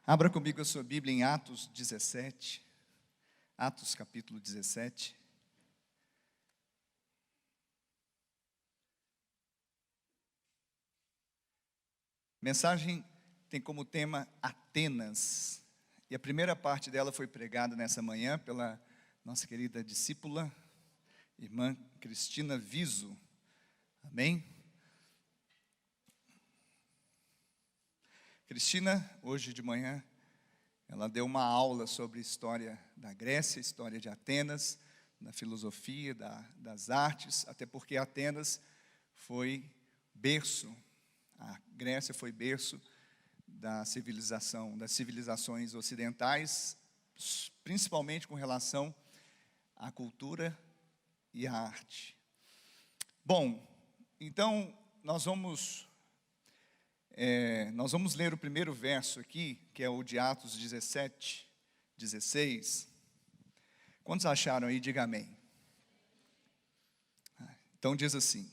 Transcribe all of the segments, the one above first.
Abra comigo a sua Bíblia em Atos 17, Atos capítulo 17. Mensagem tem como tema Atenas, e a primeira parte dela foi pregada nessa manhã pela nossa querida discípula, irmã Cristina Viso, amém? Cristina, hoje de manhã, ela deu uma aula sobre a história da Grécia, história de Atenas, da filosofia, das artes, até porque Atenas foi berço, a Grécia foi berço da civilização, das civilizações ocidentais, principalmente com relação à cultura e à arte. Bom, então nós vamos ler o primeiro verso aqui, que é o de Atos 17, 16. Quantos acharam aí? Diga amém. Então diz assim: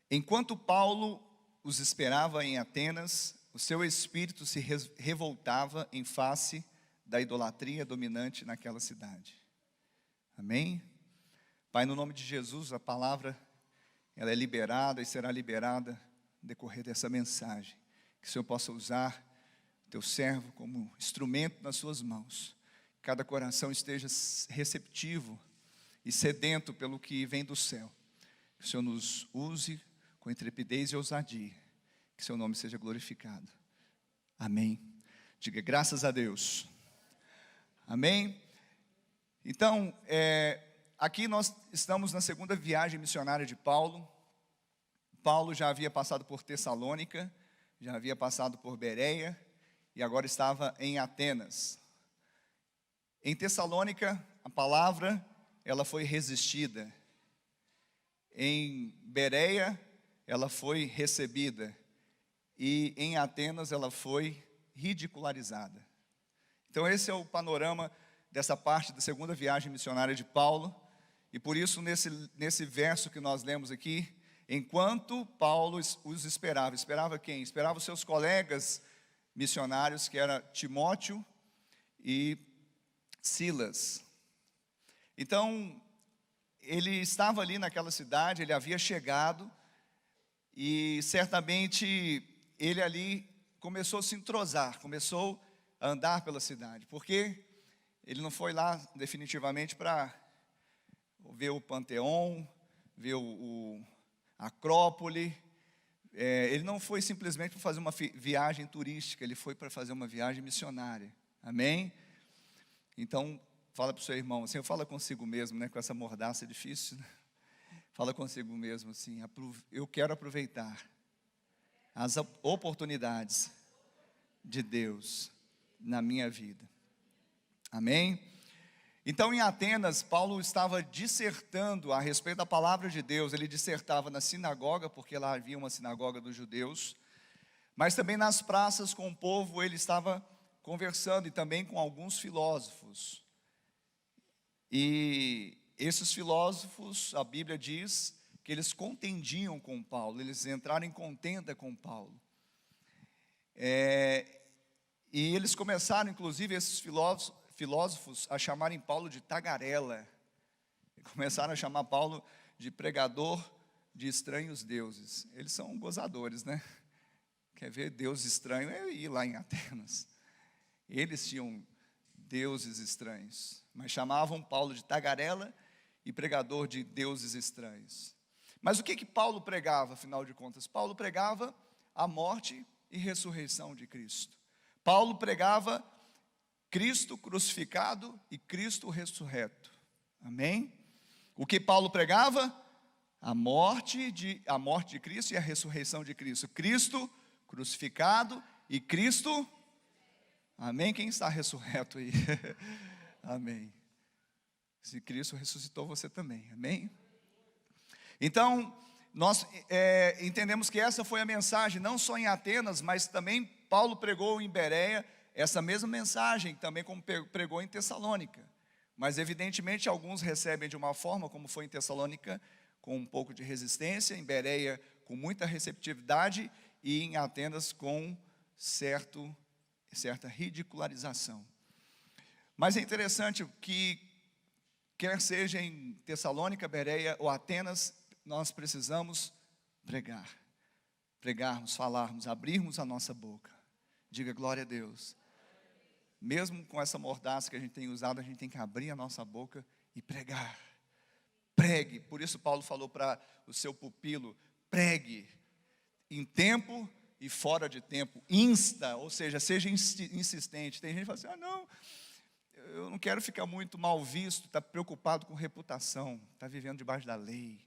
enquanto Paulo os esperava em Atenas, o seu espírito se revoltava em face da idolatria dominante naquela cidade. Amém? Pai, no nome de Jesus, a palavra ela é liberada e será liberada no decorrer dessa mensagem. Que o Senhor possa usar teu servo como instrumento nas suas mãos. Que cada coração esteja receptivo e sedento pelo que vem do céu. Que o Senhor nos use com intrepidez e ousadia. Que seu nome seja glorificado. Amém. Diga graças a Deus. Amém. Então, aqui nós estamos na segunda viagem missionária de Paulo. Paulo já havia passado por Tessalônica, já havia passado por Bereia e agora estava em Atenas. Em Tessalônica, a palavra ela foi resistida. Em Bereia, ela foi recebida. E em Atenas, ela foi ridicularizada. Então esse é o panorama dessa parte da segunda viagem missionária de Paulo. E por isso, nesse verso que nós lemos aqui, enquanto Paulo os esperava. Esperava quem? Esperava os seus colegas missionários, que era Timóteo e Silas. Então, ele estava ali naquela cidade, ele havia chegado, e certamente ele ali começou a se entrosar, começou a andar pela cidade, porque ele não foi lá definitivamente para ver o Panteão, ver a Acrópole. Ele não foi simplesmente para fazer uma viagem turística, ele foi para fazer uma viagem missionária, amém? Então, fala para o seu irmão assim, fala consigo mesmo, né? Com essa mordaça difícil, né? Fala consigo mesmo assim, eu quero aproveitar as oportunidades de Deus na minha vida, amém? Então em Atenas, Paulo estava dissertando a respeito da palavra de Deus. Ele dissertava na sinagoga, porque lá havia uma sinagoga dos judeus, mas também nas praças com o povo ele estava conversando, e também com alguns filósofos. E esses filósofos, a Bíblia diz que eles contendiam com Paulo, eles entraram em contenda com Paulo. E eles começaram, inclusive, esses filósofos a chamarem Paulo de tagarela. Começaram a chamar Paulo de pregador de estranhos deuses. Eles são gozadores, né? Quer ver Deus estranho? É ir lá em Atenas. Eles tinham deuses estranhos, mas chamavam Paulo de tagarela e pregador de deuses estranhos. Mas o que Paulo pregava, afinal de contas? Paulo pregava a morte e ressurreição de Cristo. Paulo pregava Cristo crucificado e Cristo ressurreto, amém? O que Paulo pregava? A morte de Cristo e a ressurreição de Cristo. Cristo crucificado e Cristo, amém? Quem está ressurreto aí? Amém. Se Cristo ressuscitou, você também, amém? Então, nós entendemos que essa foi a mensagem, não só em Atenas, mas também Paulo pregou em Bereia, essa mesma mensagem, também como pregou em Tessalônica. Mas evidentemente alguns recebem de uma forma, como foi em Tessalônica, com um pouco de resistência, em Bereia com muita receptividade, e em Atenas com certo certa ridicularização. Mas é interessante que, quer seja em Tessalônica, Bereia ou Atenas, nós precisamos pregarmos, falarmos, abrirmos a nossa boca. Diga glória a Deus. Mesmo com essa mordaça que a gente tem usado, a gente tem que abrir a nossa boca e pregar. Pregue. Por isso Paulo falou para o seu pupilo: pregue em tempo e fora de tempo. Insta, ou seja, seja insistente. Tem gente que fala assim: não, eu não quero ficar muito mal visto, está preocupado com reputação, está vivendo debaixo da lei.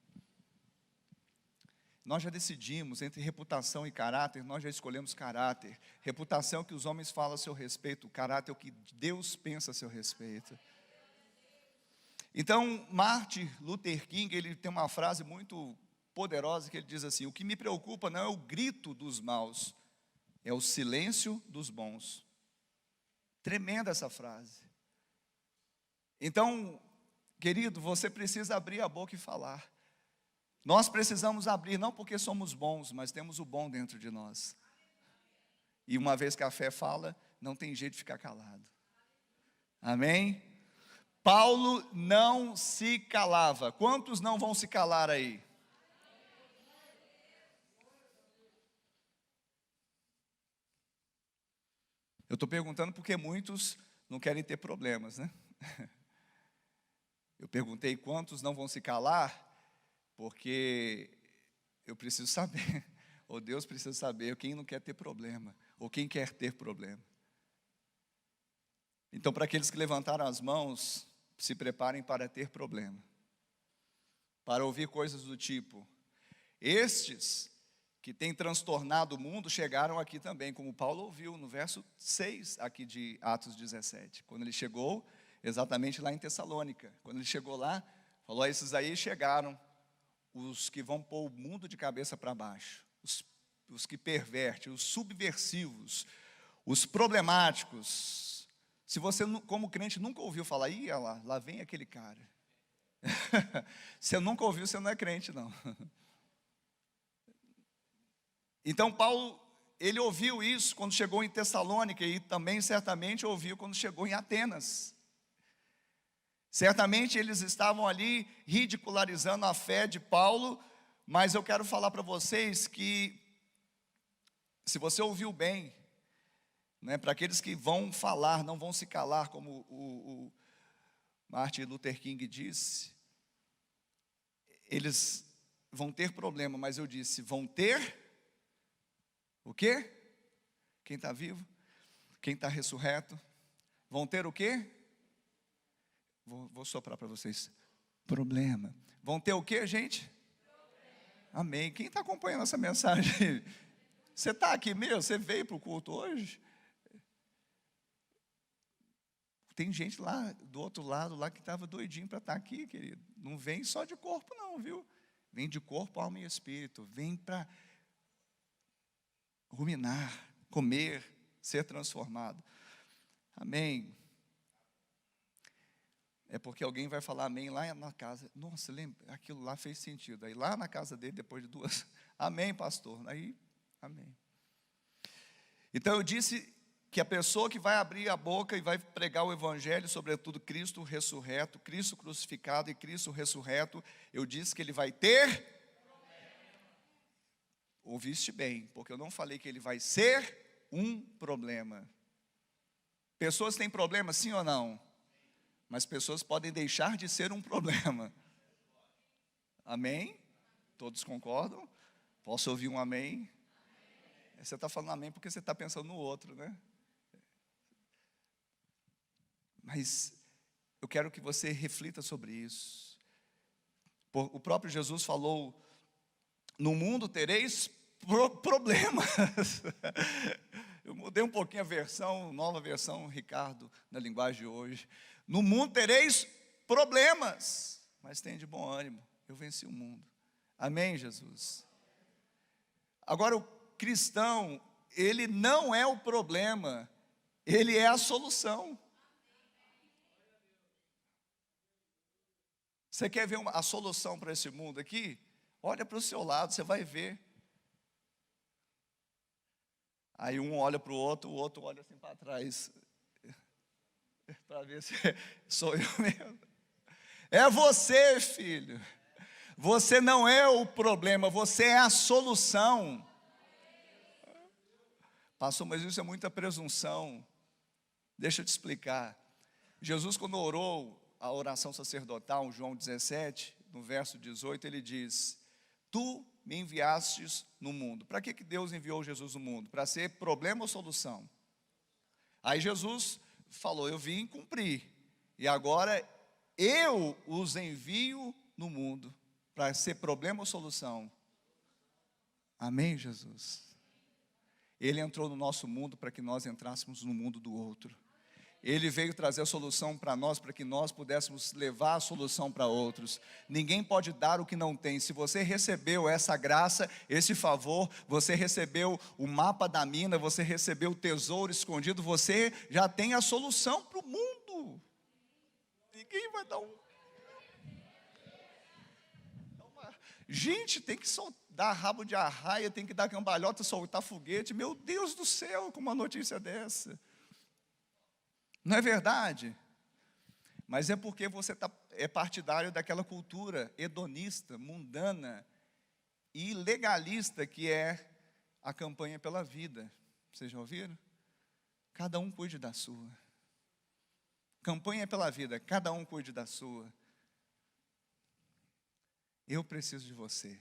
Nós já decidimos entre reputação e caráter, nós já escolhemos caráter. Reputação é o que os homens falam a seu respeito, caráter é o que Deus pensa a seu respeito. Então, Martin Luther King, ele tem uma frase muito poderosa que ele diz assim: o que me preocupa não é o grito dos maus, é o silêncio dos bons. Tremenda essa frase. Então, querido, você precisa abrir a boca e falar. Nós precisamos abrir, não porque somos bons, mas temos o bom dentro de nós. E uma vez que a fé fala, não tem jeito de ficar calado. Amém? Paulo não se calava. Quantos não vão se calar aí? Eu estou perguntando porque muitos não querem ter problemas, né? Eu perguntei quantos não vão se calar, porque eu preciso saber, ou Deus precisa saber, quem não quer ter problema, ou quem quer ter problema. Então, para aqueles que levantaram as mãos, se preparem para ter problema, para ouvir coisas do tipo: estes que têm transtornado o mundo chegaram aqui também, como Paulo ouviu no verso 6 aqui de Atos 17, quando ele chegou exatamente lá em Tessalônica. Quando ele chegou lá, falou: esses aí chegaram, os que vão pôr o mundo de cabeça para baixo, os que pervertem, os subversivos, os problemáticos. Se você, como crente, nunca ouviu falar: ih, lá vem aquele cara. Você nunca ouviu, você não é crente, não. Então Paulo, ele ouviu isso quando chegou em Tessalônica, e também certamente ouviu quando chegou em Atenas. Certamente eles estavam ali ridicularizando a fé de Paulo, mas eu quero falar para vocês que, se você ouviu bem, né, para aqueles que vão falar, não vão se calar, como o Martin Luther King disse, eles vão ter problema, mas eu disse: vão ter o quê? Quem está vivo? Quem está ressurreto? Vão ter o quê? Vou soprar para vocês: problema. Vão ter o quê, gente? Problema. Amém. Quem está acompanhando essa mensagem? Você está aqui mesmo? Você veio para o culto hoje? Tem gente lá do outro lado, lá que estava doidinho para estar aqui, querido. Não vem só de corpo não, viu? Vem de corpo, alma e espírito. Vem para ruminar, comer, ser transformado. Amém. É porque alguém vai falar amém lá na casa. Nossa, lembra, aquilo lá fez sentido. Aí lá na casa dele, depois de 2, amém, pastor. Aí, amém. Então eu disse que a pessoa que vai abrir a boca e vai pregar o evangelho, sobretudo Cristo ressurreto, Cristo crucificado e Cristo ressurreto, eu disse que ele vai ter. Ouviste bem, porque eu não falei que ele vai ser um problema. Pessoas têm problema, sim ou não? Mas pessoas podem deixar de ser um problema. Amém? Todos concordam? Posso ouvir um amém? Você está falando amém porque você está pensando no outro, né? Mas eu quero que você reflita sobre isso. O próprio Jesus falou: no mundo tereis problemas. Eu mudei um pouquinho a versão, nova versão, Ricardo, na linguagem de hoje. No mundo tereis problemas, mas tenha de bom ânimo, eu venci o mundo. Amém, Jesus? Agora, o cristão, ele não é o problema, ele é a solução. Você quer ver a solução para esse mundo aqui? Olha para o seu lado, você vai ver. Aí um olha para o outro olha assim para trás, para ver se sou eu mesmo. É você, filho. Você não é o problema, você é a solução. Pastor, mas isso é muita presunção. Deixa eu te explicar. Jesus, quando orou a oração sacerdotal, João 17, no verso 18, ele diz: tu me enviastes no mundo. Para que Deus enviou Jesus no mundo? Para ser problema ou solução? Aí Jesus falou: eu vim cumprir, e agora eu os envio no mundo. Para ser problema ou solução? Amém, Jesus? Ele entrou no nosso mundo para que nós entrássemos no mundo do outro. Ele veio trazer a solução para nós, para que nós pudéssemos levar a solução para outros. Ninguém pode dar o que não tem. Se você recebeu essa graça, esse favor, você recebeu o mapa da mina, você recebeu o tesouro escondido, você já tem a solução para o mundo. Ninguém vai dar Gente, tem que dar rabo de arraia, tem que dar cambalhota, soltar foguete. Meu Deus do céu, com uma notícia dessa. Não é verdade? Mas é porque você é partidário daquela cultura hedonista, mundana e legalista que é a campanha pela vida. Vocês já ouviram? Cada um cuide da sua. Campanha pela vida, cada um cuide da sua. Eu preciso de você.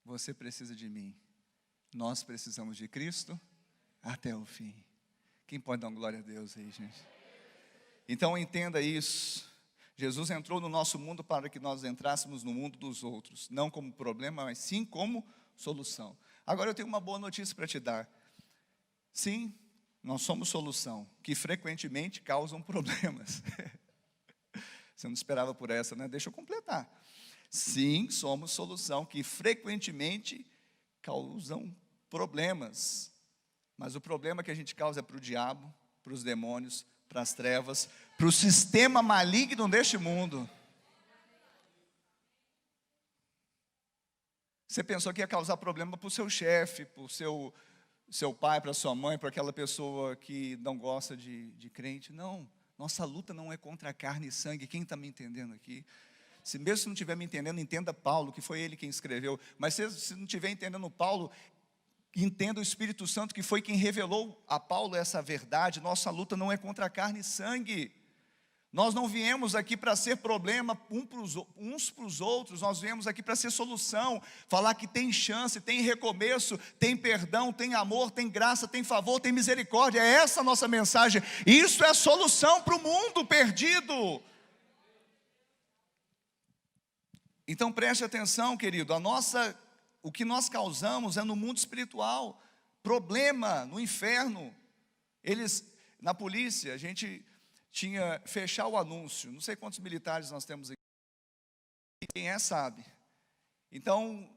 Você precisa de mim. Nós precisamos de Cristo até o fim. Quem pode dar uma glória a Deus aí, gente? Então entenda isso. Jesus entrou no nosso mundo para que nós entrássemos no mundo dos outros. Não como problema, mas sim como solução. Agora eu tenho uma boa notícia para te dar. Sim, nós somos solução, que frequentemente causam problemas. Você não esperava por essa, né? Deixa eu completar. Sim, somos solução, que frequentemente causam problemas. Mas o problema que a gente causa é para o diabo, para os demônios, para as trevas, para o sistema maligno deste mundo. Você pensou que ia causar problema para o seu chefe, para o seu pai, para a sua mãe, para aquela pessoa que não gosta de crente. Não, nossa luta não é contra carne e sangue. Quem está me entendendo aqui? Se mesmo se não estiver me entendendo, entenda Paulo, que foi ele quem escreveu. Mas se não estiver entendendo Paulo, entenda o Espírito Santo, que foi quem revelou a Paulo essa verdade. Nossa luta não é contra carne e sangue. Nós não viemos aqui para ser problema uns para os outros. Nós viemos aqui para ser solução. Falar que tem chance, tem recomeço, tem perdão, tem amor, tem graça, tem favor, tem misericórdia. É essa a nossa mensagem. Isso é a solução para o mundo perdido. Então preste atenção, querido, o que nós causamos é no mundo espiritual, problema no inferno. Na polícia, a gente tinha fechar o anúncio, não sei quantos militares nós temos aqui, quem sabe. Então,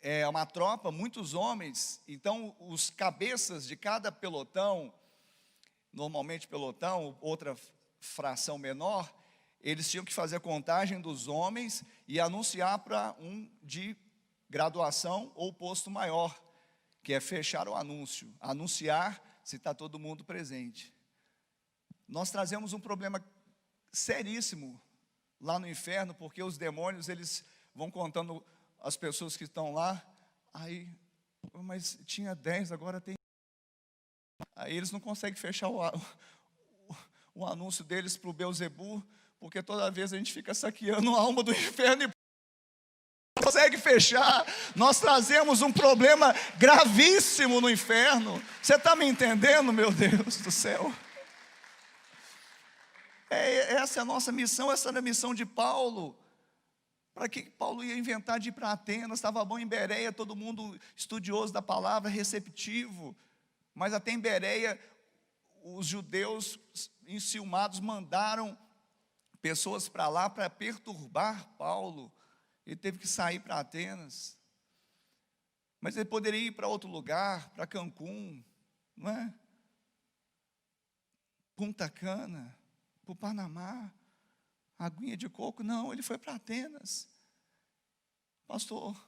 é uma tropa, muitos homens, então os cabeças de cada pelotão, normalmente pelotão, outra fração menor, eles tinham que fazer a contagem dos homens e anunciar para um de graduação ou posto maior, que é fechar o anúncio, anunciar se está todo mundo presente. Nós trazemos um problema seríssimo lá no inferno, porque os demônios, eles vão contando as pessoas que estão lá, aí, mas tinha 10, agora tem. Aí eles não conseguem fechar o anúncio deles para o Beelzebul, porque toda vez a gente fica saqueando a alma do inferno e não consegue fechar. Nós trazemos um problema gravíssimo no inferno. Você está me entendendo, meu Deus do céu? Essa é a nossa missão, essa era a missão de Paulo. Para que Paulo ia inventar de ir para Atenas? Estava bom em Bereia, todo mundo estudioso da palavra, receptivo. Mas até em Bereia, os judeus enciumados mandaram pessoas para lá para perturbar Paulo. Ele teve que sair para Atenas. Mas ele poderia ir para outro lugar, para Cancún, não é? Punta Cana, para o Panamá, aguinha de coco. Não, ele foi para Atenas. Pastor,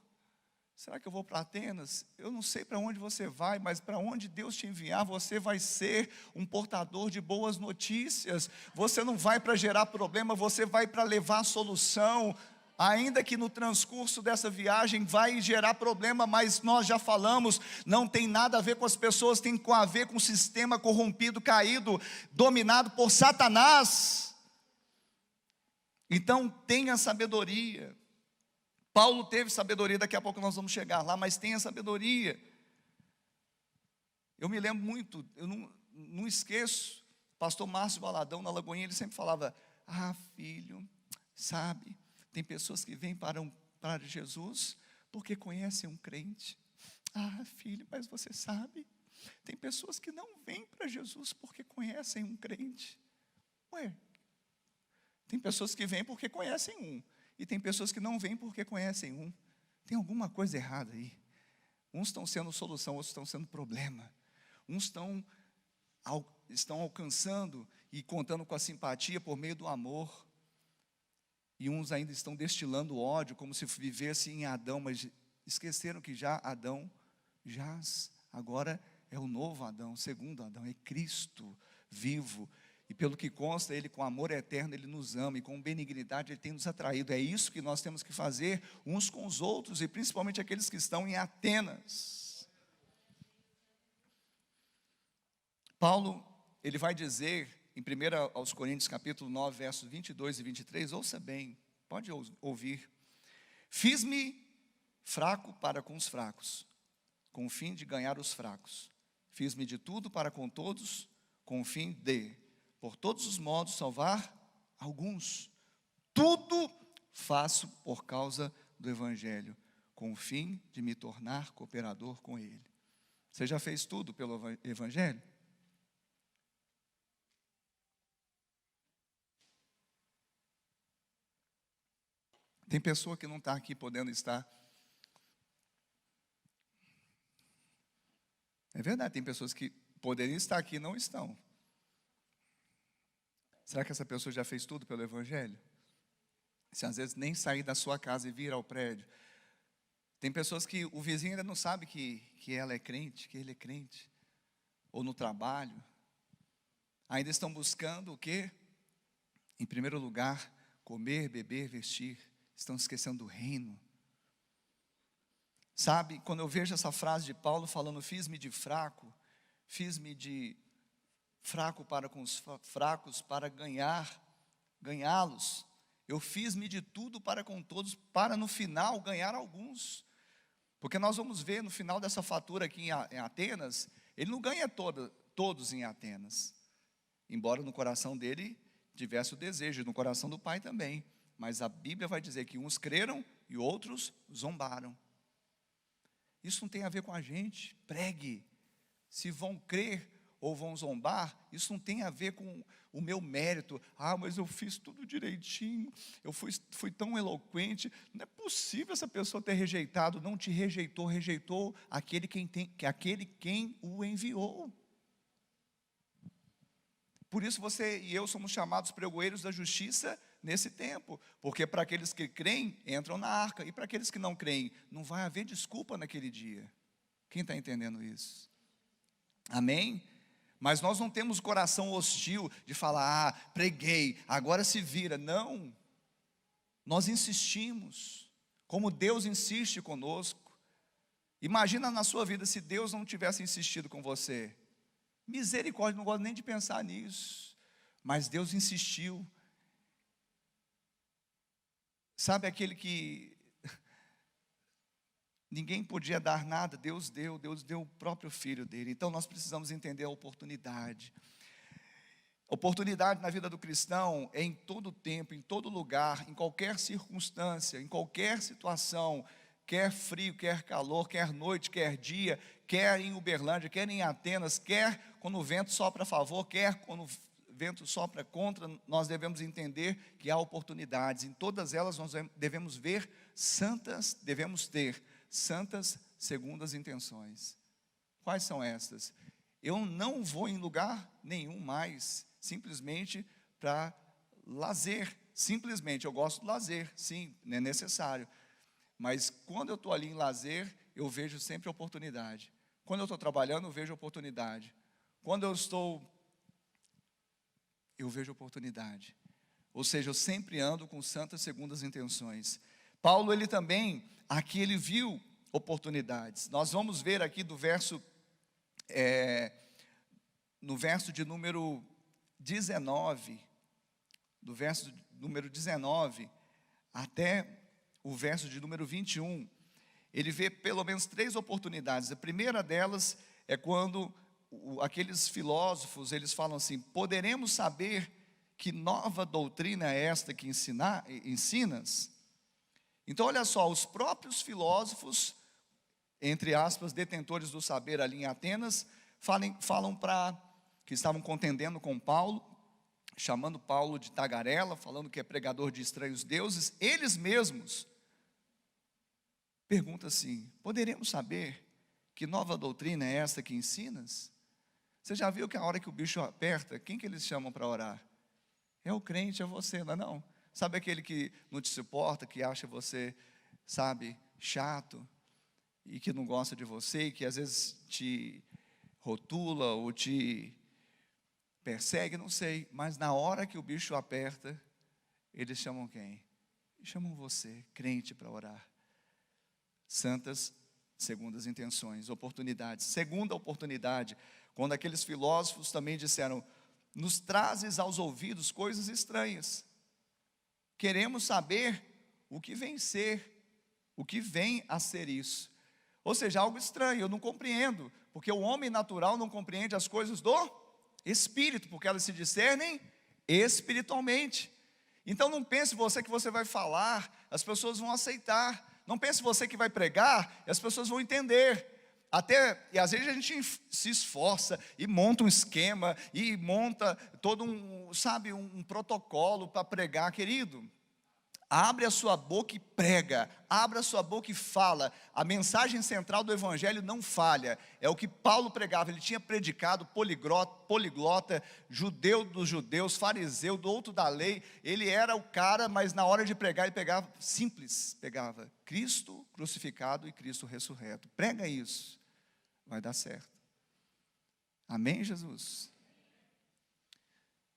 será que eu vou para Atenas? Eu não sei para onde você vai, mas para onde Deus te enviar, você vai ser um portador de boas notícias. Você não vai para gerar problema, você vai para levar solução. Ainda que no transcurso dessa viagem vai gerar problema, mas nós já falamos, não tem nada a ver com as pessoas, tem a ver com o sistema corrompido, caído, dominado por Satanás. Então tenha sabedoria. Paulo teve sabedoria, daqui a pouco nós vamos chegar lá, mas tenha sabedoria. Eu me lembro muito, eu não esqueço, pastor Márcio Valadão na Lagoinha, ele sempre falava, filho, sabe, tem pessoas que vêm para Jesus porque conhecem um crente. Filho, mas você sabe, tem pessoas que não vêm para Jesus porque conhecem um crente. Tem pessoas que vêm porque conhecem um, e tem pessoas que não vêm porque conhecem um. Tem alguma coisa errada aí. Uns estão sendo solução, outros estão sendo problema. Uns estão alcançando e contando com a simpatia por meio do amor. E uns ainda estão destilando ódio, como se vivessem em Adão, mas esqueceram que já Adão jaz. Agora é o novo Adão, o segundo Adão, é Cristo vivo. E pelo que consta, Ele com amor eterno, Ele nos ama, e com benignidade Ele tem nos atraído. É isso que nós temos que fazer uns com os outros, e principalmente aqueles que estão em Atenas. Paulo, ele vai dizer, em 1 aos Coríntios capítulo 9, versos 22 e 23, ouça bem, pode ouvir. Fiz-me fraco para com os fracos, com o fim de ganhar os fracos. Fiz-me de tudo para com todos, com o fim de, por todos os modos, salvar alguns. Tudo faço por causa do Evangelho, com o fim de me tornar cooperador com Ele. Você já fez tudo pelo Evangelho? Tem pessoa que não está aqui podendo estar. É verdade, tem pessoas que poderiam estar aqui e não estão. Será que essa pessoa já fez tudo pelo Evangelho? Se às vezes nem sair da sua casa e vir ao prédio. Tem pessoas que o vizinho ainda não sabe que ela é crente, que ele é crente. Ou no trabalho. Ainda estão buscando o quê? Em primeiro lugar, comer, beber, vestir. Estão esquecendo do reino. Sabe, quando eu vejo essa frase de Paulo falando, fiz-me de fraco, fiz-me de fraco para com os fracos, para ganhá-los. Eu fiz-me de tudo para com todos, para no final ganhar alguns. Porque nós vamos ver no final dessa fatura aqui em Atenas, ele não ganha todos em Atenas. Embora no coração dele tivesse o desejo, no coração do pai também. Mas a Bíblia vai dizer que uns creram e outros zombaram. Isso não tem a ver com a gente. Pregue. Se vão crer ou vão zombar, isso não tem a ver com o meu mérito. Mas eu fiz tudo direitinho, eu fui tão eloquente. Não é possível essa pessoa ter rejeitado. Não te rejeitou, rejeitou aquele quem o enviou. Por isso você e eu somos chamados pregoeiros da justiça nesse tempo, porque para aqueles que creem, entram na arca, e para aqueles que não creem, não vai haver desculpa naquele dia. Quem está entendendo isso? Amém? Mas nós não temos coração hostil de falar, preguei, agora se vira. Não, nós insistimos, como Deus insiste conosco. Imagina na sua vida se Deus não tivesse insistido com você. Misericórdia, não gosto nem de pensar nisso, mas Deus insistiu. Sabe aquele que ninguém podia dar nada, Deus deu o próprio Filho dele. Então nós precisamos entender a oportunidade. Oportunidade na vida do cristão é em todo tempo, em todo lugar, em qualquer circunstância, em qualquer situação, quer frio, quer calor, quer noite, quer dia, quer em Uberlândia, quer em Atenas, quer quando o vento sopra a favor, quer quando o vento sopra contra, nós devemos entender que há oportunidades. Em todas elas nós devemos ter santas segundas intenções. Quais são estas? Eu não vou em lugar nenhum mais, simplesmente para lazer. Simplesmente, eu gosto do lazer, sim, é necessário. Mas quando eu estou ali em lazer, eu vejo sempre oportunidade. Quando eu estou trabalhando, eu vejo oportunidade. Quando eu vejo oportunidade. Ou seja, eu sempre ando com santas segundas intenções. Paulo, ele também, aqui ele viu oportunidades. Nós vamos ver aqui no verso de número 19, do verso número 19 até o verso de número 21, ele vê pelo menos 3 oportunidades. A primeira delas é quando aqueles filósofos, eles falam assim: poderemos saber que nova doutrina é esta que ensinas? Então olha só, os próprios filósofos, entre aspas, detentores do saber ali em Atenas, falam que estavam contendendo com Paulo, chamando Paulo de tagarela, falando que é pregador de estranhos deuses. Eles mesmos perguntam assim: poderemos saber que nova doutrina é esta que ensinas? Você já viu que a hora que o bicho aperta, quem que eles chamam para orar? É o crente, é você, não é não? Sabe aquele que não te suporta, que acha você, sabe, chato, e que não gosta de você, e que às vezes te rotula ou te persegue, não sei, mas na hora que o bicho aperta, eles chamam quem? Chamam você, crente, para orar. Santas segundas intenções, oportunidades. Segunda oportunidade, quando aqueles filósofos também disseram: nos trazes aos ouvidos coisas estranhas. Queremos saber o que vem ser, o que vem a ser isso. Ou seja, algo estranho, eu não compreendo, porque o homem natural não compreende as coisas do Espírito, porque elas se discernem espiritualmente. Então não pense você que você vai falar, as pessoas vão aceitar. Não pense você que vai pregar, e as pessoas vão entender. E às vezes a gente se esforça e monta um esquema, e monta todo um protocolo para pregar. Querido, abre a sua boca e prega, abre a sua boca e fala. A mensagem central do evangelho não falha, é o que Paulo pregava. Ele tinha predicado, poliglota, judeu dos judeus, fariseu, do outro da lei. Ele era o cara, mas na hora de pregar ele pegava Cristo crucificado e Cristo ressurreto. Prega isso, vai dar certo. Amém, Jesus?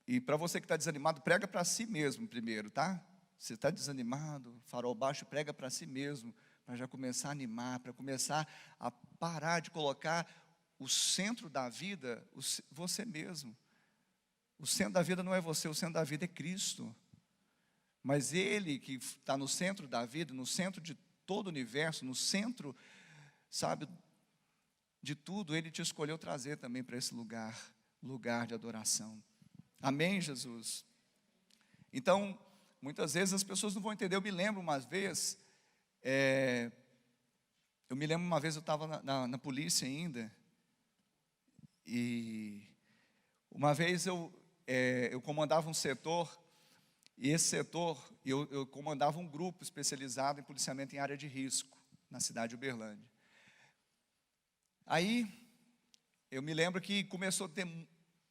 E para você que está desanimado, prega para si mesmo primeiro, tá? Você está desanimado, farol baixo, prega para si mesmo, para já começar a animar, para começar a parar de colocar o centro da vida, você mesmo. O centro da vida não é você, o centro da vida é Cristo. Mas Ele que está no centro da vida, no centro de todo o universo, no centro, sabe, de tudo, Ele te escolheu trazer também para esse lugar de adoração. Amém, Jesus? Então, muitas vezes as pessoas não vão entender. Eu me lembro uma vez, eu estava na polícia ainda, e uma vez eu comandava um setor, e esse setor, eu comandava um grupo especializado em policiamento em área de risco, na cidade de Uberlândia. Aí, eu me lembro que começou a ter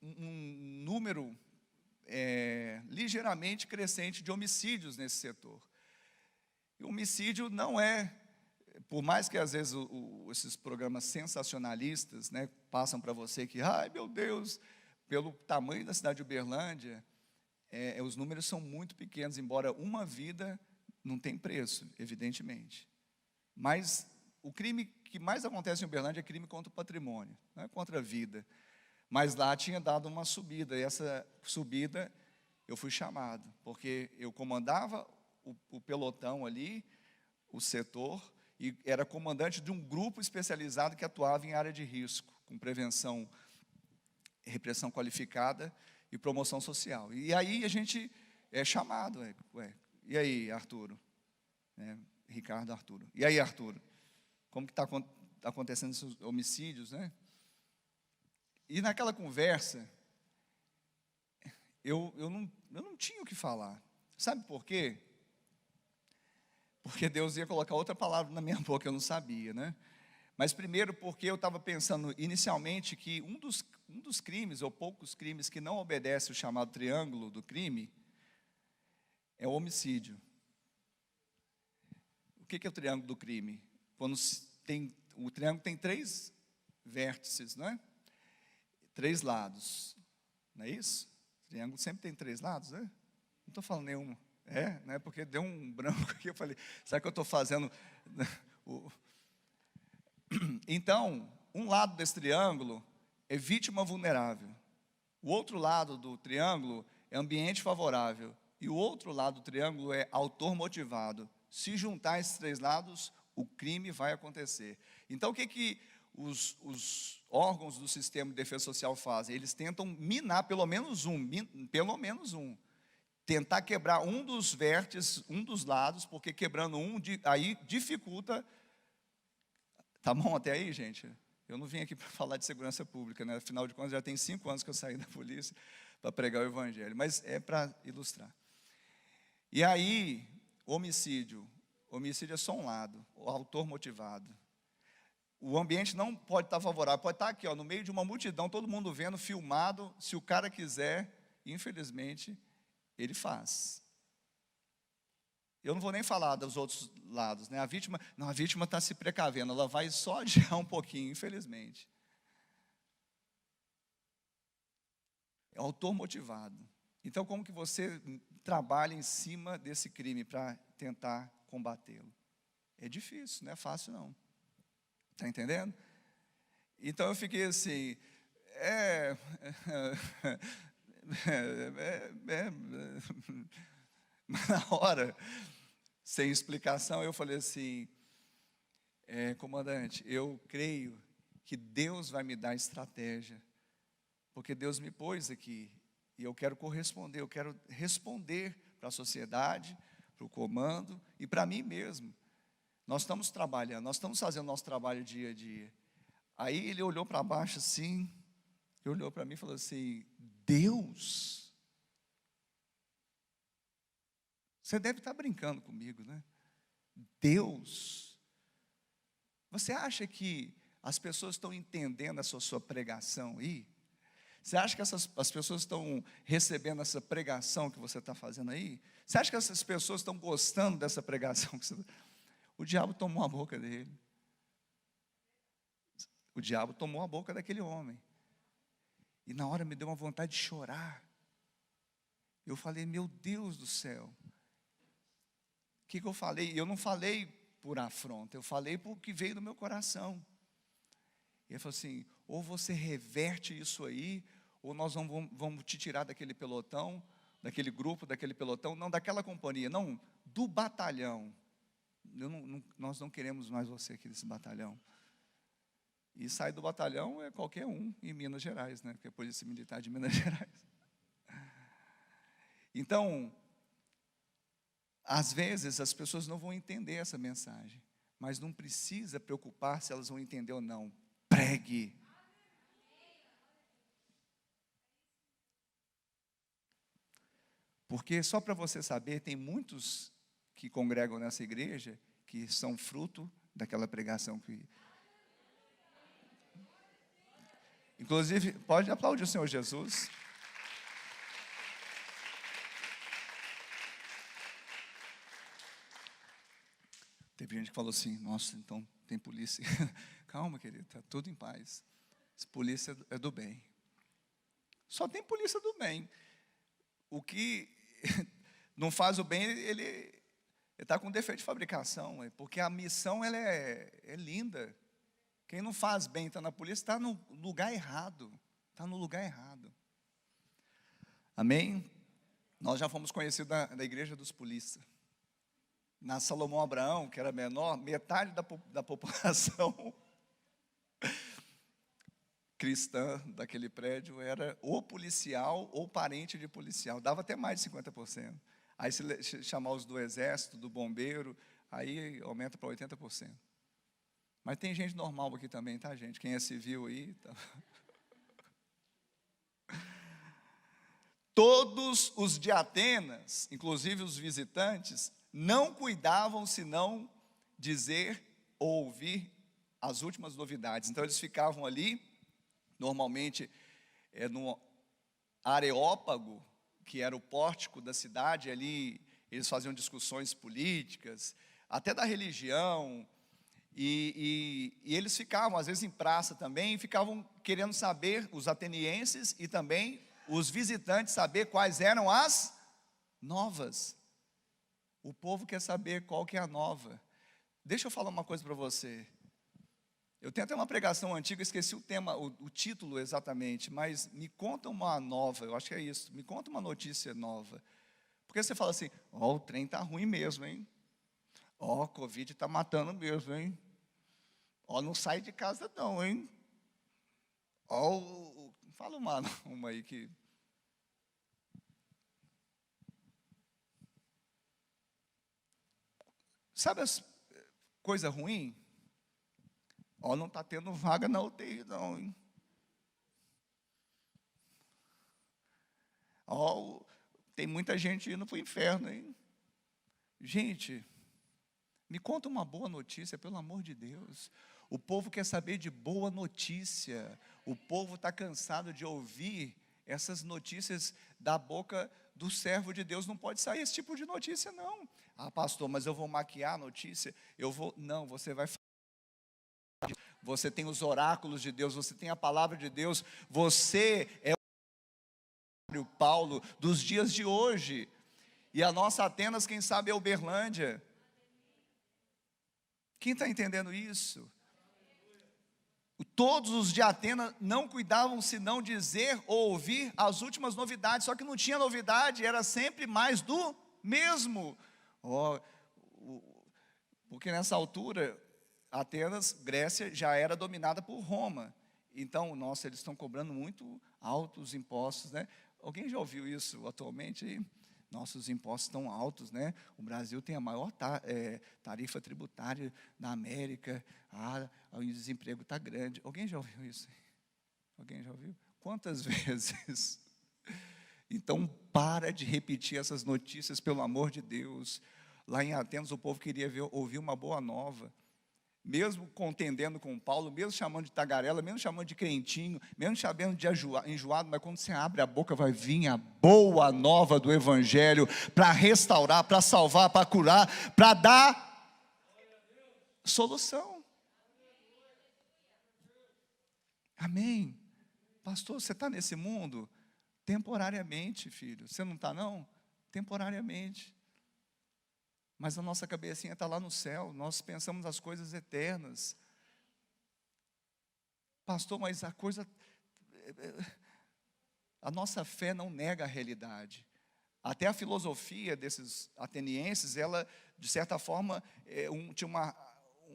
um número ligeiramente crescente de homicídios nesse setor. E o homicídio não é, por mais que às vezes esses programas sensacionalistas, né, passam para você que, ai meu Deus, pelo tamanho da cidade de Uberlândia, os números são muito pequenos, embora uma vida não tem preço, evidentemente. Mas o crime que mais acontece em Uberlândia é crime contra o patrimônio, não é contra a vida. Mas lá tinha dado uma subida, e essa subida eu fui chamado, porque eu comandava o pelotão ali, o setor, e era comandante de um grupo especializado que atuava em área de risco, com prevenção, repressão qualificada e promoção social. E aí a gente é chamado, e aí, Arturo? Ricardo Arturo. E aí, Arturo? Como que está acontecendo esses homicídios, né? E naquela conversa, eu não tinha o que falar. Sabe por quê? Porque Deus ia colocar outra palavra na minha boca, eu não sabia, né? Mas primeiro porque eu estava pensando inicialmente que um dos crimes, ou poucos crimes, que não obedece o chamado triângulo do crime, é o homicídio. que é o triângulo do crime? Quando o triângulo tem 3 vértices, não é? 3 lados, não é isso? O triângulo sempre tem 3 lados, né? Não estou falando nenhum. Né? Porque deu um branco aqui, eu falei, será que eu estou fazendo... Então, um lado desse triângulo é vítima vulnerável. O outro lado do triângulo é ambiente favorável. E o outro lado do triângulo é autor motivado. Se juntar esses 3 lados, o crime vai acontecer. Então, o que os órgãos do sistema de defesa social fazem? Eles tentam minar pelo menos um. Tentar quebrar um dos vértices, um dos lados, porque quebrando aí dificulta. Tá bom até aí, gente? Eu não vim aqui para falar de segurança pública, né? Afinal de contas, já tem 5 anos que eu saí da polícia para pregar o evangelho, mas é para ilustrar. E aí, homicídio é só um lado, o autor motivado. O ambiente não pode estar favorável, pode estar aqui, no meio de uma multidão, todo mundo vendo, filmado. Se o cara quiser, infelizmente, ele faz. Eu não vou nem falar dos outros lados, né? A vítima está se precavendo, ela vai só adiar um pouquinho, infelizmente. É autor motivado. Então, como que você trabalha em cima desse crime para tentar combatê-lo? É difícil, não é fácil não. Está entendendo? Então eu fiquei assim, na hora, sem explicação, eu falei assim, comandante, eu creio que Deus vai me dar estratégia, porque Deus me pôs aqui, e eu quero corresponder, eu quero responder para a sociedade, para o comando e para mim mesmo. Nós estamos trabalhando, nós estamos fazendo nosso trabalho dia a dia. Aí ele olhou para baixo assim, olhou para mim e falou assim, Deus? Você deve estar brincando comigo, né? Deus? Você acha que as pessoas estão entendendo essa sua pregação aí? Você acha que as pessoas estão recebendo essa pregação que você está fazendo aí? Você acha que essas pessoas estão gostando dessa pregação que você está... O diabo tomou a boca dele. O diabo tomou a boca daquele homem. E na hora me deu uma vontade de chorar. Eu falei, meu Deus do céu. O que eu falei? Eu não falei por afronta, eu falei porque veio do meu coração. E ele falou assim, ou você reverte isso aí, ou nós vamos te tirar daquele pelotão, daquele grupo, daquele pelotão, não daquela companhia, não, do batalhão. Nós não queremos mais você aqui nesse batalhão. E sair do batalhão é qualquer um em Minas Gerais, né? Porque é a Polícia Militar de Minas Gerais. Então, às vezes as pessoas não vão entender essa mensagem, mas não precisa preocupar se elas vão entender ou não. Pregue. Porque só para você saber, tem muitos que congregam nessa igreja que são fruto daquela pregação que... Inclusive, pode aplaudir o Senhor Jesus. Teve gente que falou assim, nossa, então tem polícia. Calma, querido, está tudo em paz. Essa polícia é do bem. Só tem polícia do bem. O que não faz o bem, ele está com defeito de fabricação, porque a missão ela é linda. Quem não faz bem, está na polícia, está no lugar errado. Está no lugar errado. Amém? Nós já fomos conhecidos da igreja dos polícias. Na Salomão Abraão, que era menor, metade da população cristã daquele prédio era ou policial ou parente de policial. Dava até mais de 50%. Aí se chamar os do exército, do bombeiro, aí aumenta para 80%. Mas tem gente normal aqui também, tá, gente? Quem é civil aí... Tá. Todos os de Atenas, inclusive os visitantes, não cuidavam senão dizer ou ouvir as últimas novidades. Então eles ficavam ali, normalmente no Areópago, que era o pórtico da cidade, ali eles faziam discussões políticas, até da religião, e eles ficavam, às vezes, em praça também, e ficavam querendo saber, os atenienses e também os visitantes, saber quais eram as novas. O povo quer saber qual que é a nova. Deixa eu falar uma coisa para você. Eu tenho até uma pregação antiga, esqueci o tema, o título exatamente, mas me conta uma nova, eu acho que é isso, me conta uma notícia nova. Porque você fala assim, ó, o trem está ruim mesmo, hein? Ó, a Covid está matando mesmo, hein? Ó, não sai de casa não, hein? Ó, fala uma aí que... Sabe as coisas ruins? Ó, não está tendo vaga na UTI não, hein? Ó, tem muita gente indo para o inferno, hein? Gente, me conta uma boa notícia, pelo amor de Deus. O povo quer saber de boa notícia. O povo está cansado de ouvir essas notícias da boca do servo de Deus. Não pode sair esse tipo de notícia, não. Ah, pastor, mas eu vou maquiar a notícia? Não, você vai falar. Você tem os oráculos de Deus, você tem a palavra de Deus. Você é o Paulo dos dias de hoje. E a nossa Atenas, quem sabe, é Uberlândia. Quem está entendendo isso? Todos os de Atenas não cuidavam senão dizer ou ouvir as últimas novidades, só que não tinha novidade, era sempre mais do mesmo. Porque nessa altura, Atenas, Grécia, já era dominada por Roma. Então, nossa, eles estão cobrando muito altos impostos, né? Alguém já ouviu isso atualmente aí? Nossos impostos estão altos, né? O Brasil tem a maior tarifa tributária da América. O desemprego está grande. Alguém já ouviu isso? Alguém já ouviu? Quantas vezes? Então, para de repetir essas notícias, pelo amor de Deus. Lá em Atenas, o povo queria ouvir uma boa nova. Mesmo contendendo com Paulo, mesmo chamando de tagarela, mesmo chamando de crentinho, mesmo chamando de enjoado, mas quando você abre a boca, vai vir a boa nova do Evangelho, para restaurar, para salvar, para curar, para dar solução. Amém? Pastor, você está nesse mundo? Temporariamente, filho. Você não está não? Temporariamente. Mas a nossa cabecinha está lá no céu, nós pensamos as coisas eternas. Pastor, mas a nossa fé não nega a realidade. Até a filosofia desses atenienses, ela, de certa forma, tinha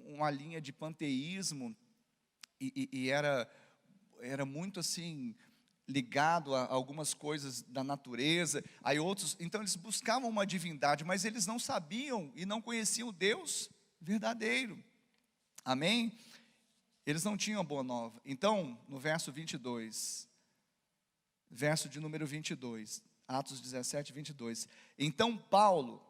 uma linha de panteísmo, e era muito assim, ligado a algumas coisas da natureza, aí outros, então eles buscavam uma divindade, mas eles não sabiam e não conheciam o Deus verdadeiro, amém? Eles não tinham a boa nova. Então, no verso 22, verso de número 22, Atos 17, 22, então Paulo,